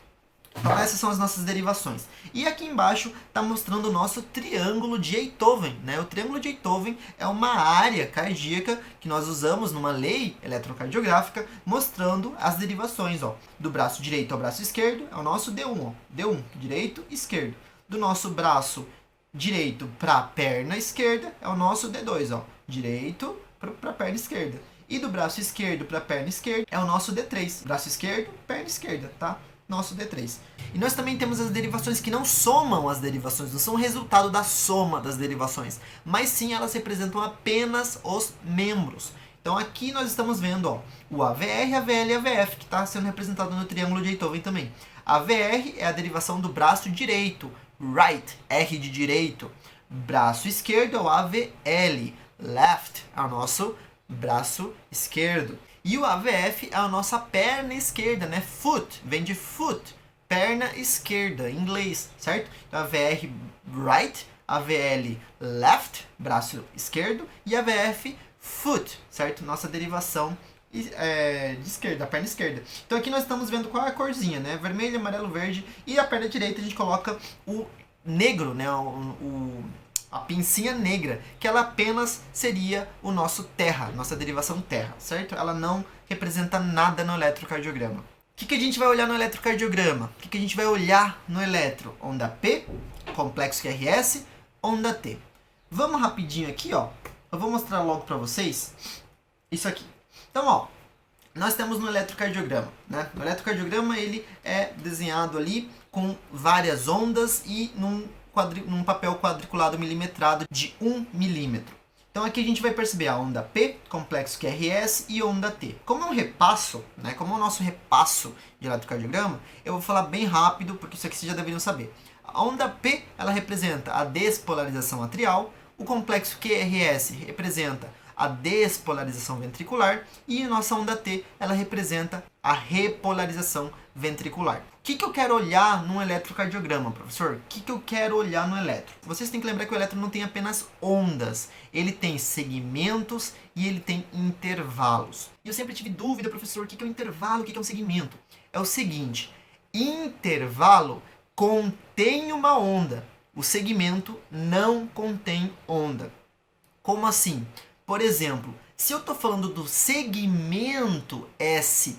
Então essas são as nossas derivações. E aqui embaixo está mostrando o nosso triângulo de Einthoven, né? O triângulo de Einthoven é uma área cardíaca que nós usamos numa lei eletrocardiográfica, mostrando as derivações, ó. Do braço direito ao braço esquerdo é o nosso D1, ó. D1, direito, esquerdo. Do nosso braço direito para a perna esquerda é o nosso D2, ó. Direito para a perna esquerda. E do braço esquerdo para a perna esquerda é o nosso D3. Braço esquerdo, perna esquerda, tá? Nosso D3. E nós também temos as derivações que não somam as derivações, não são resultado da soma das derivações, mas sim elas representam apenas os membros. Então aqui nós estamos vendo, ó, o AVR, AVL e AVF, que está sendo representado no triângulo de Einthoven também. AVR é a derivação do braço direito, right, R de direito. Braço esquerdo é o AVL, left é o nosso braço esquerdo. E o AVF é a nossa perna esquerda, né? Foot, vem de foot, perna esquerda, em inglês, certo? Então, AVR, right, AVL, left, braço esquerdo, e AVF, foot, certo? Nossa derivação de esquerda, a perna esquerda. Então, aqui nós estamos vendo qual é a corzinha, né? Vermelho, amarelo, verde, e a perna direita a gente coloca o negro, né? a pincinha negra, que ela apenas seria o nosso terra, nossa derivação terra, certo? Ela não representa nada no eletrocardiograma. O que a gente vai olhar no eletrocardiograma? O que a gente vai olhar no eletro? Onda P, complexo QRS, onda T. Vamos rapidinho aqui, ó. Eu vou mostrar logo para vocês isso aqui. Então, ó, nós temos no eletrocardiograma, né? O eletrocardiograma ele é desenhado ali com várias ondas e num papel quadriculado milimetrado de 1 milímetro. Então aqui a gente vai perceber a onda P, complexo QRS e onda T. Como é um repasso, né? Como é o nosso repasso de eletrocardiograma, eu vou falar bem rápido, porque isso aqui vocês já deveriam saber. A onda P, ela representa a despolarização atrial, o complexo QRS representa a despolarização ventricular e a nossa onda T, ela representa a repolarização ventricular. O que eu quero olhar num eletrocardiograma, professor? O que eu quero olhar no eletro? Vocês têm que lembrar que o eletro não tem apenas ondas, ele tem segmentos e ele tem intervalos. E eu sempre tive dúvida, professor, o que é um intervalo, o que é um segmento? É o seguinte, intervalo contém uma onda, o segmento não contém onda. Como assim? Por exemplo, se eu estou falando do segmento ST,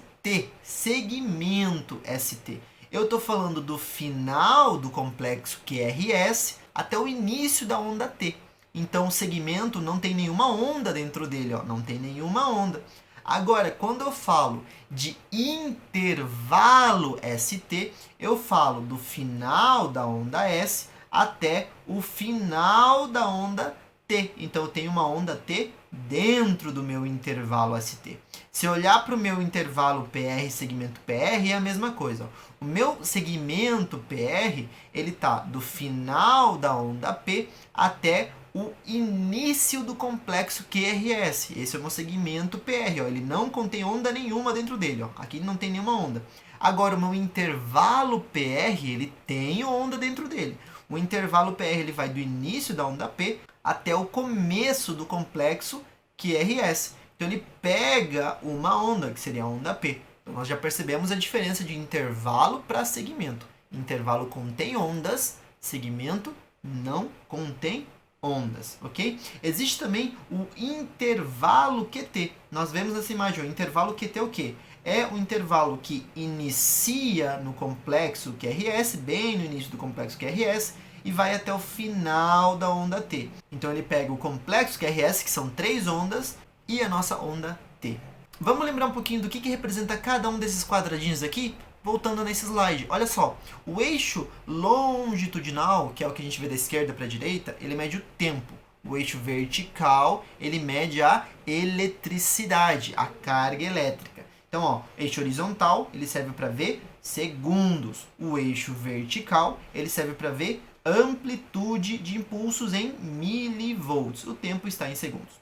eu estou falando do final do complexo QRS até o início da onda T. Então o segmento não tem nenhuma onda dentro dele, ó, não tem nenhuma onda. Agora, quando eu falo de intervalo ST, eu falo do final da onda S até o final da onda T. Então eu tenho uma onda T dentro do meu intervalo ST. Se eu olhar para o meu intervalo PR, segmento PR, é a mesma coisa. O meu segmento PR, ele tá do final da onda P até o início do complexo QRS. Esse é o meu segmento PR, ó. Ele não contém onda nenhuma dentro dele, ó. Aqui não tem nenhuma onda. Agora o meu intervalo PR, ele tem onda dentro dele. O intervalo PR ele vai do início da onda P até o começo do complexo QRS. Então ele pega uma onda, que seria a onda P. Então nós já percebemos a diferença de intervalo para segmento. Intervalo contém ondas, segmento não contém ondas, ok? Existe também o intervalo QT. Nós vemos nessa imagem, o intervalo QT é o quê? É o intervalo que inicia no complexo QRS, bem no início do complexo QRS, e vai até o final da onda T. Então ele pega o complexo QRS, que são 3 ondas, e a nossa onda T. Vamos lembrar um pouquinho do que representa cada um desses quadradinhos aqui? Voltando nesse slide, olha só, o eixo longitudinal, que é o que a gente vê da esquerda para a direita, ele mede o tempo. O eixo vertical, ele mede a eletricidade, a carga elétrica. Então, ó, eixo horizontal, ele serve para ver segundos. O eixo vertical, ele serve para ver amplitude de impulsos em milivolts. O tempo está em segundos.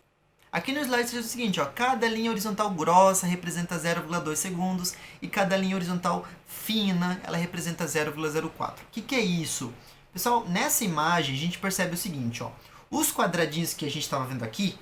Aqui no slide seja o seguinte, ó, cada linha horizontal grossa representa 0,2 segundos e cada linha horizontal fina, ela representa 0,04. O que é isso? Pessoal, nessa imagem a gente percebe o seguinte, ó, os quadradinhos que a gente estava vendo aqui,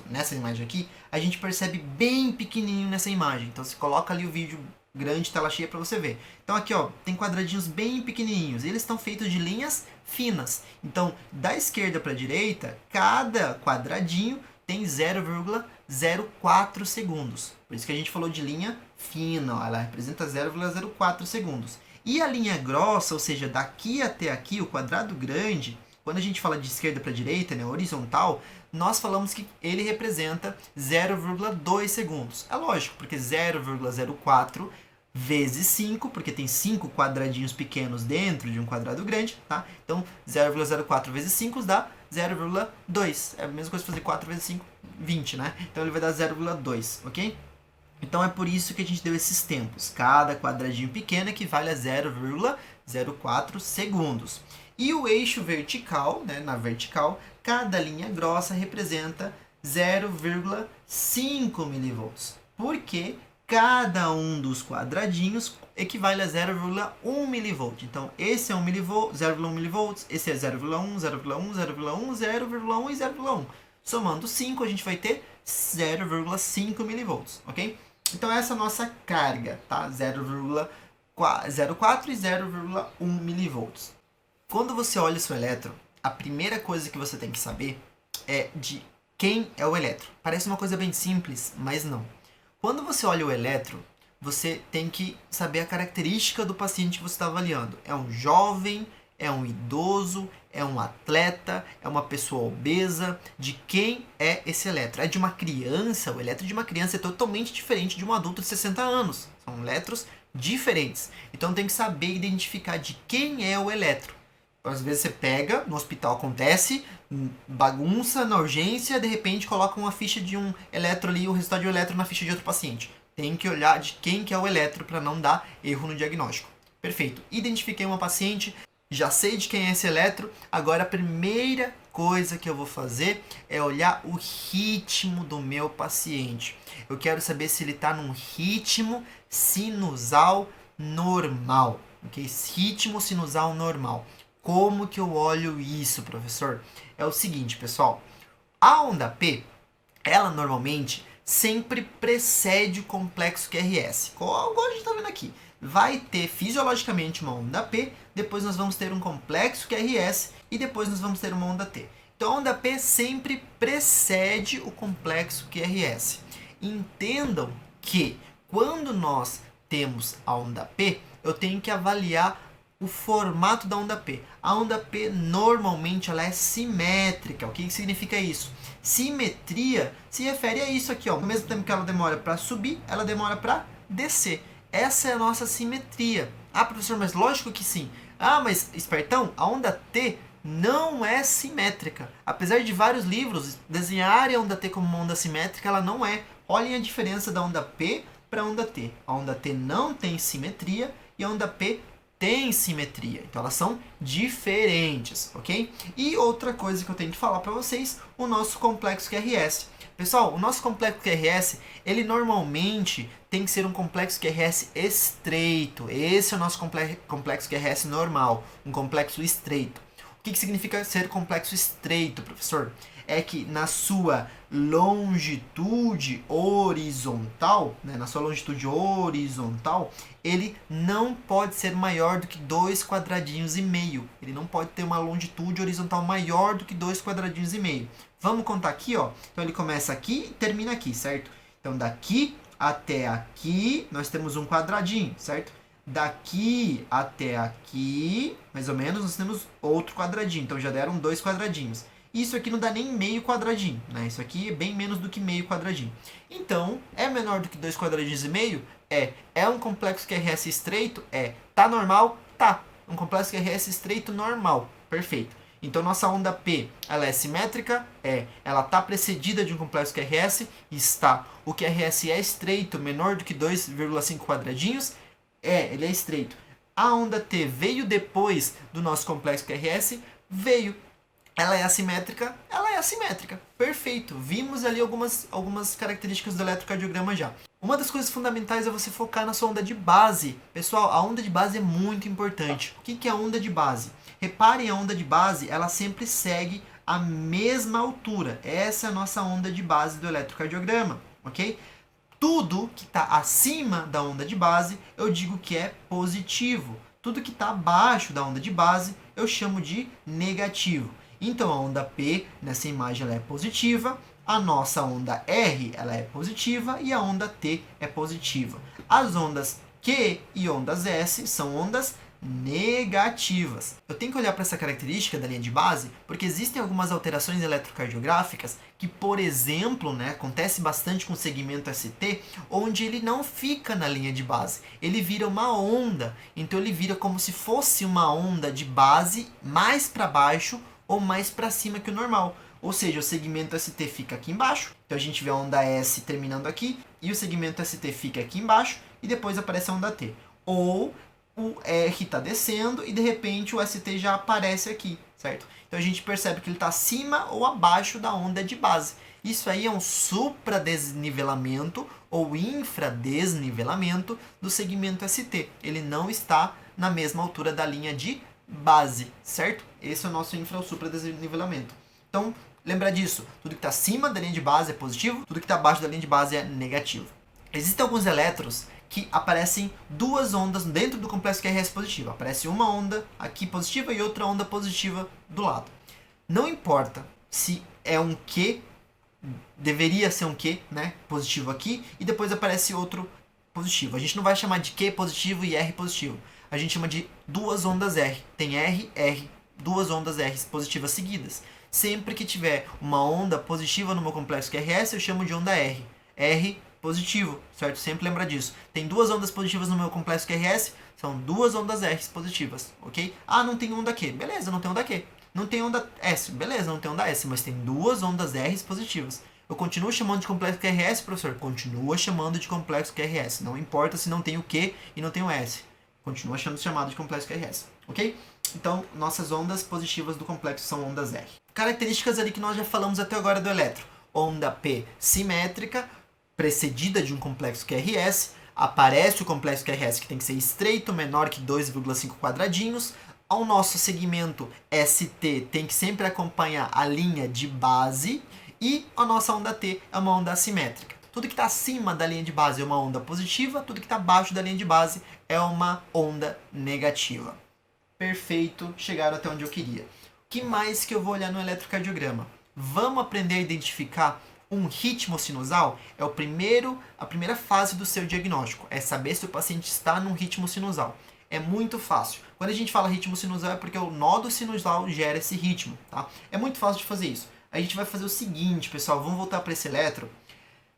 nessa imagem aqui, a gente percebe bem pequenininho nessa imagem. Então você coloca ali o vídeo grande, tela cheia para você ver. Então aqui, ó, tem quadradinhos bem pequenininhos. Eles estão feitos de linhas finas. Então, da esquerda para a direita, cada quadradinho tem 0,04 segundos. Por isso que a gente falou de linha fina, ó, ela representa 0,04 segundos. E a linha grossa, ou seja, daqui até aqui, o quadrado grande, quando a gente fala de esquerda para direita, né, horizontal, nós falamos que ele representa 0,2 segundos. É lógico, porque 0,04 vezes 5, porque tem 5 quadradinhos pequenos dentro de um quadrado grande, tá? Então, 0,04 vezes 5 dá 0,2. É a mesma coisa fazer 4 vezes 5, 20, né? Então, ele vai dar 0,2, ok? Então, é por isso que a gente deu esses tempos. Cada quadradinho pequeno equivale a 0,04 segundos. E o eixo vertical, né, na vertical, cada linha grossa representa 0,5 milivolts. Porque cada um dos quadradinhos equivale a 0,1 milivolt. Então, esse é 0,1 milivolts, esse é 0,1, 0,1, 0,1, 0,1 e 0,1. Somando 5, a gente vai ter 0,5 milivolts, ok? Então, essa é a nossa carga, tá? 0,04 e 0,1 milivolts. Quando você olha o seu elétron, a primeira coisa que você tem que saber é de quem é o eletro. Parece uma coisa bem simples, mas não. Quando você olha o eletro, você tem que saber a característica do paciente que você está avaliando. É um jovem, é um idoso, é um atleta, é uma pessoa obesa? De quem é esse eletro? É de uma criança? O eletro de uma criança é totalmente diferente de um adulto de 60 anos. São eletros diferentes. Então tem que saber identificar de quem é o eletro. Às vezes você pega, no hospital acontece, bagunça na urgência, de repente coloca uma ficha de um eletro ali, o resultado de um eletro na ficha de outro paciente. Tem que olhar de quem que é o eletro para não dar erro no diagnóstico. Perfeito. Identifiquei uma paciente, já sei de quem é esse eletro. Agora a primeira coisa que eu vou fazer é olhar o ritmo do meu paciente. Eu quero saber se ele está num ritmo sinusal normal. Okay? Ritmo sinusal normal. Como que eu olho isso, professor? É o seguinte, pessoal. A onda P, ela normalmente sempre precede o complexo QRS. Como a gente está vendo aqui. Vai ter fisiologicamente uma onda P, depois nós vamos ter um complexo QRS e depois nós vamos ter uma onda T. Então a onda P sempre precede o complexo QRS. Entendam que quando nós temos a onda P, eu tenho que avaliar o formato da onda P. A onda P normalmente ela é simétrica. O que significa isso? Simetria se refere a isso aqui, ó. Ao mesmo tempo que ela demora para subir, ela demora para descer. Essa é a nossa simetria. Ah, professor, mas lógico que sim. Ah, mas espertão, a onda T não é simétrica. Apesar de vários livros desenharem a onda T como uma onda simétrica, ela não é. Olhem a diferença da onda P para a onda T. A onda T não tem simetria e a onda P tem simetria. Então elas são diferentes, ok? E outra coisa que eu tenho que falar para vocês, o nosso complexo QRS. Pessoal, o nosso complexo QRS, ele normalmente tem que ser um complexo QRS estreito. Esse é o nosso complexo QRS normal, um complexo estreito. O que significa ser complexo estreito, professor? É que na sua longitude horizontal, ele não pode ser maior do que 2,5 quadradinhos. Ele não pode ter uma longitude horizontal maior do que 2,5 quadradinhos. Vamos contar aqui, ó. Então ele começa aqui e termina aqui, certo? Então daqui até aqui nós temos um quadradinho, certo? Daqui até aqui, mais ou menos, nós temos outro quadradinho. Então já deram 2 quadradinhos. Isso aqui não dá nem meio quadradinho, né? Isso aqui é bem menos do que meio quadradinho. Então, é menor do que 2,5 quadradinhos? É um complexo QRS estreito? Tá normal? Tá. Um complexo QRS estreito normal. Perfeito. Então, nossa onda P, ela é simétrica? Ela tá precedida de um complexo QRS? Está. O QRS é estreito, menor do que 2,5 quadradinhos? Ele é estreito. A onda T veio depois do nosso complexo QRS? Veio. Ela é assimétrica? Ela é assimétrica. Perfeito. Vimos ali algumas características do eletrocardiograma já. Uma das coisas fundamentais é você focar na sua onda de base. Pessoal, a onda de base é muito importante. O que é a onda de base? Reparem, a onda de base, ela sempre segue a mesma altura. Essa é a nossa onda de base do eletrocardiograma, ok? Tudo que está acima da onda de base, eu digo que é positivo. Tudo que está abaixo da onda de base, eu chamo de negativo. Então, a onda P, nessa imagem, ela é positiva, a nossa onda R, ela é positiva e a onda T é positiva. As ondas Q e ondas S são ondas negativas. Eu tenho que olhar para essa característica da linha de base, porque existem algumas alterações eletrocardiográficas que, por exemplo, acontece bastante com o segmento ST, onde ele não fica na linha de base, ele vira uma onda. Então, ele vira como se fosse uma onda de base mais para baixo ou mais para cima que o normal. Ou seja, o segmento ST fica aqui embaixo. Então a gente vê a onda S terminando aqui. E o segmento ST fica aqui embaixo. E depois aparece a onda T. Ou o R está descendo e de repente o ST já aparece aqui, certo? Então a gente percebe que ele está acima ou abaixo da onda de base. Isso aí é um supradesnivelamento ou infradesnivelamento do segmento ST. Ele não está na mesma altura da linha de base, certo? Esse é o nosso infra ou supradesnivelamento. Então, lembra disso. Tudo que está acima da linha de base é positivo, tudo que está abaixo da linha de base é negativo. Existem alguns elétrons que aparecem duas ondas dentro do complexo QRS positivo. Aparece uma onda aqui positiva e outra onda positiva do lado. Não importa se é um Q, deveria ser um Q, né, positivo aqui, e depois aparece outro positivo. A gente não vai chamar de Q positivo e R positivo. A gente chama de duas ondas R. Tem R, R, duas ondas R positivas seguidas. Sempre que tiver uma onda positiva no meu complexo QRS, eu chamo de onda R. R positivo, certo? Sempre lembra disso. Tem duas ondas positivas no meu complexo QRS, são duas ondas R positivas, ok? Ah, não tem onda Q. Beleza, não tem onda Q. Não tem onda S. Beleza, não tem onda S, mas tem duas ondas R positivas. Eu continuo chamando de complexo QRS, professor? Continua chamando de complexo QRS. Não importa se não tem o Q e não tem o S. Continua chamado de complexo QRS, ok? Então, nossas ondas positivas do complexo são ondas R. Características ali que nós já falamos até agora do elétron. Onda P simétrica, precedida de um complexo QRS. Aparece o complexo QRS que tem que ser estreito, menor que 2,5 quadradinhos. Ao nosso segmento ST tem que sempre acompanhar a linha de base. E a nossa onda T é uma onda assimétrica. Tudo que está acima da linha de base é uma onda positiva, tudo que está abaixo da linha de base é uma onda negativa. Perfeito, chegaram até onde eu queria. O que mais que eu vou olhar no eletrocardiograma? Vamos aprender a identificar um ritmo sinusal? É a primeira fase do seu diagnóstico, é saber se o paciente está num ritmo sinusal. É muito fácil. Quando a gente fala ritmo sinusal é porque o nó do sinusal gera esse ritmo, tá? É muito fácil de fazer isso. A gente vai fazer o seguinte, pessoal, vamos voltar para esse eletro.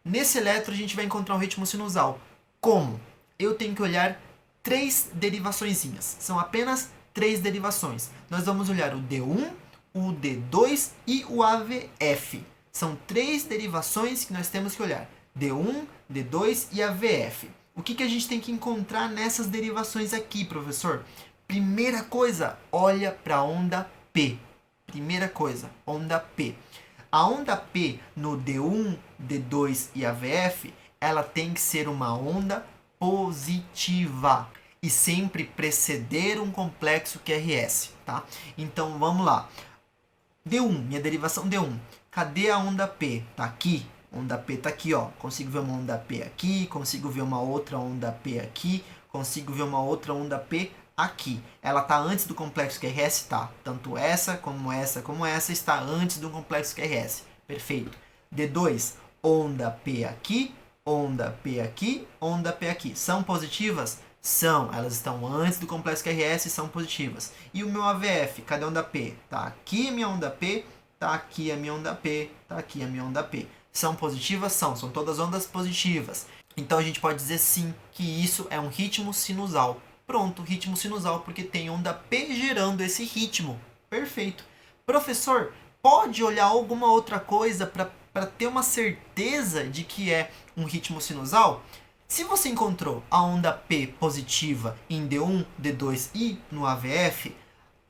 Nesse eletro a gente vai encontrar um ritmo sinusal. Como? Eu tenho que olhar 3 derivaçõezinhas. São apenas 3 derivações. Nós vamos olhar o D1, o D2 e o AVF. São 3 derivações que nós temos que olhar. D1, D2 e AVF. O que a gente tem que encontrar nessas derivações aqui, professor? Primeira coisa, olha para a onda P. Primeira coisa, onda P. A onda P no D1, D2 e AVF, ela tem que ser uma onda positiva e sempre preceder um complexo QRS, tá? Então vamos lá. D1, minha derivação D1. Cadê a onda P? Tá aqui. Onda P tá aqui, ó. Consigo ver uma onda P aqui, consigo ver uma outra onda P aqui, consigo ver uma outra onda P aqui. Ela está antes do complexo QRS? Tá. Tanto essa, como essa está antes do complexo QRS. Perfeito. D2, onda P aqui, onda P aqui, onda P aqui. São positivas? São. Elas estão antes do complexo QRS e são positivas. E o meu AVF? Cadê a onda P? Tá aqui a minha onda P, tá aqui a minha onda P, tá aqui a minha onda P. São positivas? São todas ondas positivas. Então a gente pode dizer sim que isso é um ritmo sinusal. Pronto, ritmo sinusal, porque tem onda P gerando esse ritmo. Perfeito. Professor, pode olhar alguma outra coisa para ter uma certeza de que é um ritmo sinusal? Se você encontrou a onda P positiva em D1, D2 e no AVF,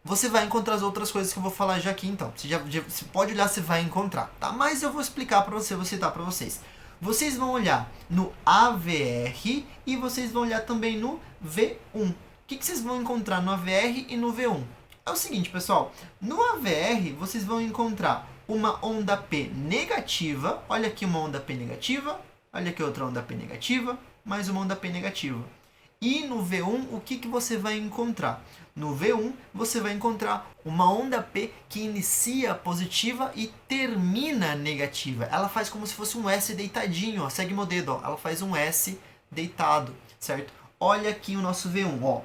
você vai encontrar as outras coisas que eu vou falar já aqui então. Você pode olhar, você vai encontrar, tá? Mas eu vou explicar para você, vou citar para vocês. Vocês vão olhar no AVR e vocês vão olhar também no V1. O que vocês vão encontrar no AVR e no V1? É o seguinte, pessoal. No AVR, vocês vão encontrar uma onda P negativa. Olha aqui uma onda P negativa. Olha aqui outra onda P negativa. Mais uma onda P negativa. E no V1, o que você vai encontrar? No V1, você vai encontrar uma onda P que inicia positiva e termina negativa. Ela faz como se fosse um S deitadinho, ó. Segue meu dedo, ó. Ela faz um S deitado, certo? Olha aqui o nosso V1, ó.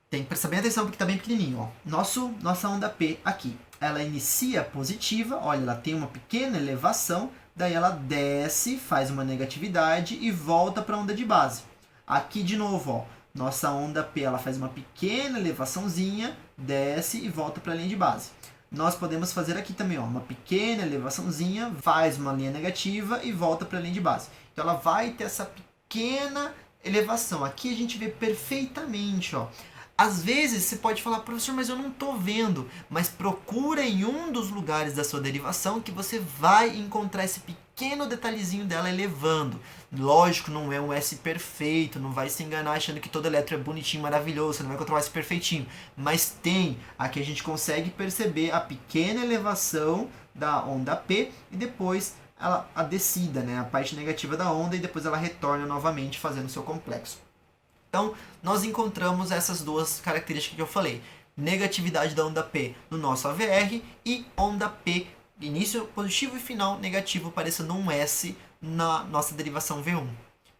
Tem que prestar bem atenção porque está bem pequenininho, ó. Nossa onda P aqui. Ela inicia positiva, olha, ela tem uma pequena elevação, daí ela desce, faz uma negatividade e volta para a onda de base. Aqui de novo, ó, nossa onda P ela faz uma pequena elevaçãozinha, desce e volta para a linha de base. Nós podemos fazer aqui também, ó, uma pequena elevaçãozinha, faz uma linha negativa e volta para a linha de base. Então ela vai ter essa pequena elevação. Aqui a gente vê perfeitamente, ó. Às vezes você pode falar, professor, mas eu não estou vendo. Mas procura em um dos lugares da sua derivação que você vai encontrar esse pequeno detalhezinho dela elevando. Lógico, não é um S perfeito, não vai se enganar achando que todo elétron é bonitinho, maravilhoso, você não vai encontrar um S perfeitinho. Mas tem, aqui a gente consegue perceber a pequena elevação da onda P e depois a descida, né, a parte negativa da onda, e depois ela retorna novamente fazendo o seu complexo. Então, nós encontramos essas duas características que eu falei. negatividade da onda P no nosso AVR e onda P, início positivo e final negativo, parecendo um S na nossa derivação V1.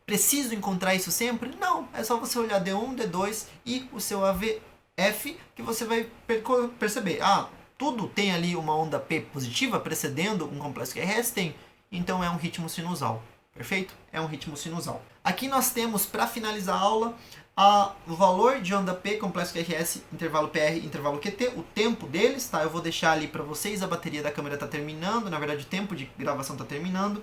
Preciso encontrar isso sempre? Não, é só você olhar D1, D2 e o seu AVF que você vai perceber. Tudo tem ali uma onda P positiva precedendo um complexo QRS? Tem. Então é um ritmo sinusal. Perfeito? É um ritmo sinusal. Aqui nós temos, para finalizar a aula, o valor de onda P, complexo QRS, intervalo PR, intervalo QT, o tempo deles, tá? Eu vou deixar ali para vocês, a bateria da câmera está terminando, na verdade o tempo de gravação está terminando.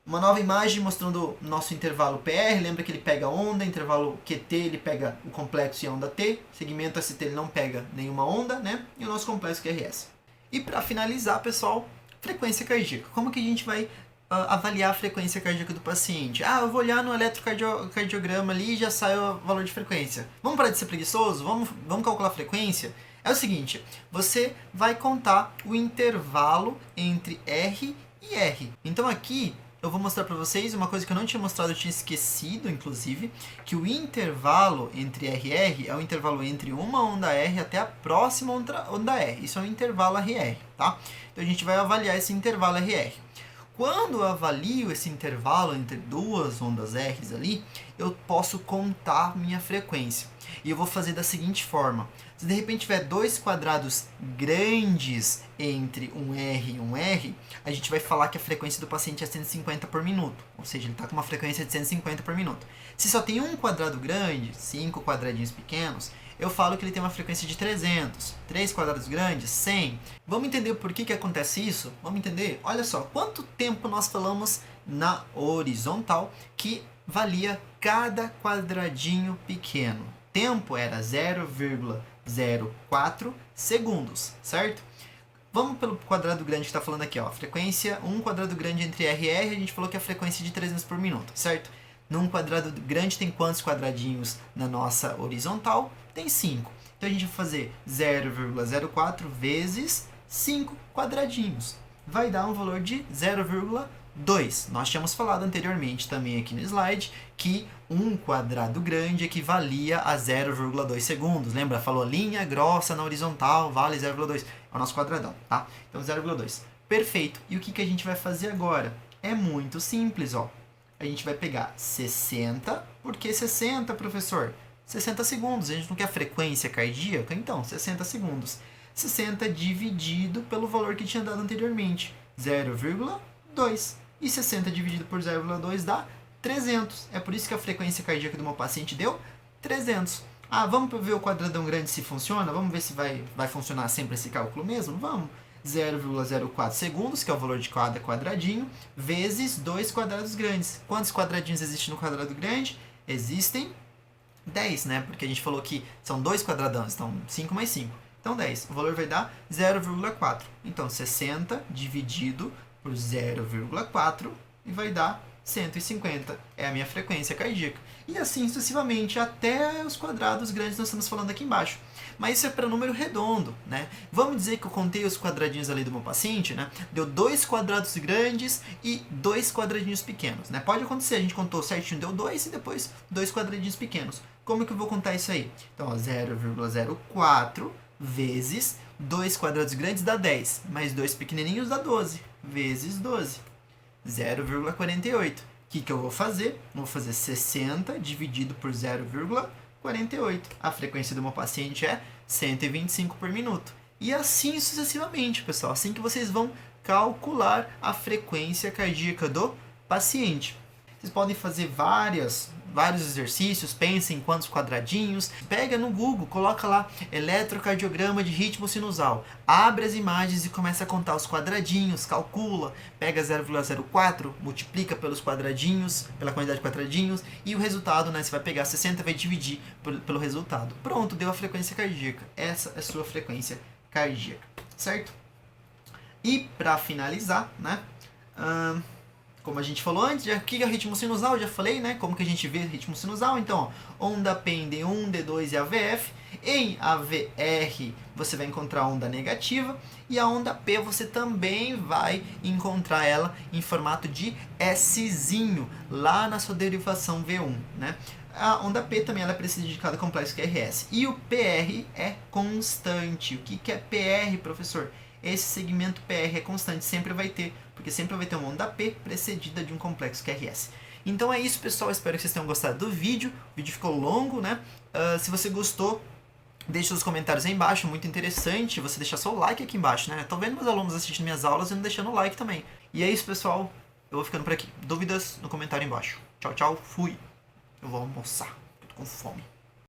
Uma nova imagem mostrando nosso intervalo PR, lembra que ele pega onda, intervalo QT ele pega o complexo e a onda T, segmento ST ele não pega nenhuma onda, né? E o nosso complexo QRS. E para finalizar, pessoal, frequência cardíaca. Como que a gente vai avaliar a frequência cardíaca do paciente? Eu vou olhar no eletrocardiograma ali e já sai o valor de frequência. Vamos parar de ser preguiçoso? Vamos calcular a frequência? É o seguinte, você vai contar o intervalo entre R e R. Então aqui eu vou mostrar para vocês uma coisa que eu não tinha mostrado, eu tinha esquecido, inclusive, que o intervalo entre R e R é o intervalo entre uma onda R até a próxima onda R. Isso é um intervalo RR, tá? Então a gente vai avaliar esse intervalo RR. Quando eu avalio esse intervalo entre duas ondas R's ali, eu posso contar minha frequência. E eu vou fazer da seguinte forma. Se de repente tiver dois quadrados grandes entre um R e um R, a gente vai falar que a frequência do paciente é 150 por minuto. Ou seja, ele está com uma frequência de 150 por minuto. Se só tem um quadrado grande, 5 quadradinhos pequenos, eu falo que ele tem uma frequência de 300. 3 quadrados grandes, 100. Vamos entender por que acontece isso? Vamos entender? Olha só, quanto tempo nós falamos na horizontal que valia cada quadradinho pequeno? Tempo era 0,04 segundos, certo? Vamos pelo quadrado grande que está falando aqui, ó. Frequência, um quadrado grande entre R e R, a gente falou que é a frequência de 300 por minuto, certo? Num quadrado grande tem quantos quadradinhos na nossa horizontal? Tem 5. Então a gente vai fazer 0,04 vezes 5 quadradinhos. Vai dar um valor de 0,2. Nós tínhamos falado anteriormente também aqui no slide que um quadrado grande equivalia a 0,2 segundos. Lembra? Falou linha grossa na horizontal vale 0,2. É o nosso quadradão, tá? Então 0,2. Perfeito. E o que a gente vai fazer agora? É muito simples, ó. A gente vai pegar 60. Por que 60, professor? 60 segundos. A gente não quer frequência cardíaca? Então, 60 segundos. 60 dividido pelo valor que tinha dado anteriormente. 0,2. E 60 dividido por 0,2 dá 300. É por isso que a frequência cardíaca do meu paciente deu 300. Vamos ver o quadradão grande se funciona? Vamos ver se vai funcionar sempre esse cálculo mesmo? Vamos. 0,04 segundos, que é o valor de cada quadradinho, vezes 2 quadrados grandes. Quantos quadradinhos existem no quadrado grande? Existem 10, né? Porque a gente falou que são 2 quadradões, então 5 mais 5. Então 10. O valor vai dar 0,4. Então 60 dividido por 0,4 e vai dar 150. É a minha frequência cardíaca. E assim sucessivamente, até os quadrados grandes nós estamos falando aqui embaixo. Mas isso é para número redondo, né? Vamos dizer que eu contei os quadradinhos ali do meu paciente, né? Deu 2 quadrados grandes e 2 quadradinhos pequenos, né? Pode acontecer, a gente contou certinho, deu 2 e depois 2 quadradinhos pequenos. Como que eu vou contar isso aí? Então, 0,04 vezes 2 quadrados grandes dá 10, mais 2 pequenininhos dá 12, vezes 12. 0,48. O que eu vou fazer? Eu vou fazer 60 dividido por 0,48. A frequência do meu paciente é 125 por minuto. E assim sucessivamente, pessoal. Assim que vocês vão calcular a frequência cardíaca do paciente. Vocês podem fazer vários exercícios, pensem em quantos quadradinhos. Pega no Google, coloca lá eletrocardiograma de ritmo sinusal. Abre as imagens e começa a contar os quadradinhos, calcula, pega 0,04, multiplica pelos quadradinhos, pela quantidade de quadradinhos, e o resultado, né, você vai pegar 60 e vai dividir pelo resultado. Pronto, deu a frequência cardíaca. Essa é a sua frequência cardíaca, certo? E para finalizar, né, como a gente falou antes, o que é o ritmo sinusal? Já falei, né? Como que a gente vê ritmo sinusal? Então, ó, onda P em D1, D2 e AVF. Em AVR você vai encontrar onda negativa e a onda P você também vai encontrar ela em formato de Szinho, lá na sua derivação V1, né? a onda P também ela é precedida de cada complexo QRS. E o PR é constante. O que é PR, professor? Esse segmento PR é constante, sempre vai ter, porque sempre vai ter uma onda P precedida de um complexo QRS. Então é isso, pessoal. Espero que vocês tenham gostado do vídeo. O vídeo ficou longo, né? Se você gostou, deixe os comentários aí embaixo, muito interessante você deixar seu like aqui embaixo, né? Tô vendo meus alunos assistindo minhas aulas e não deixando o like também. E é isso, pessoal. Eu vou ficando por aqui. Dúvidas no comentário embaixo. Tchau, tchau. Fui. Eu vou almoçar. Tô com fome.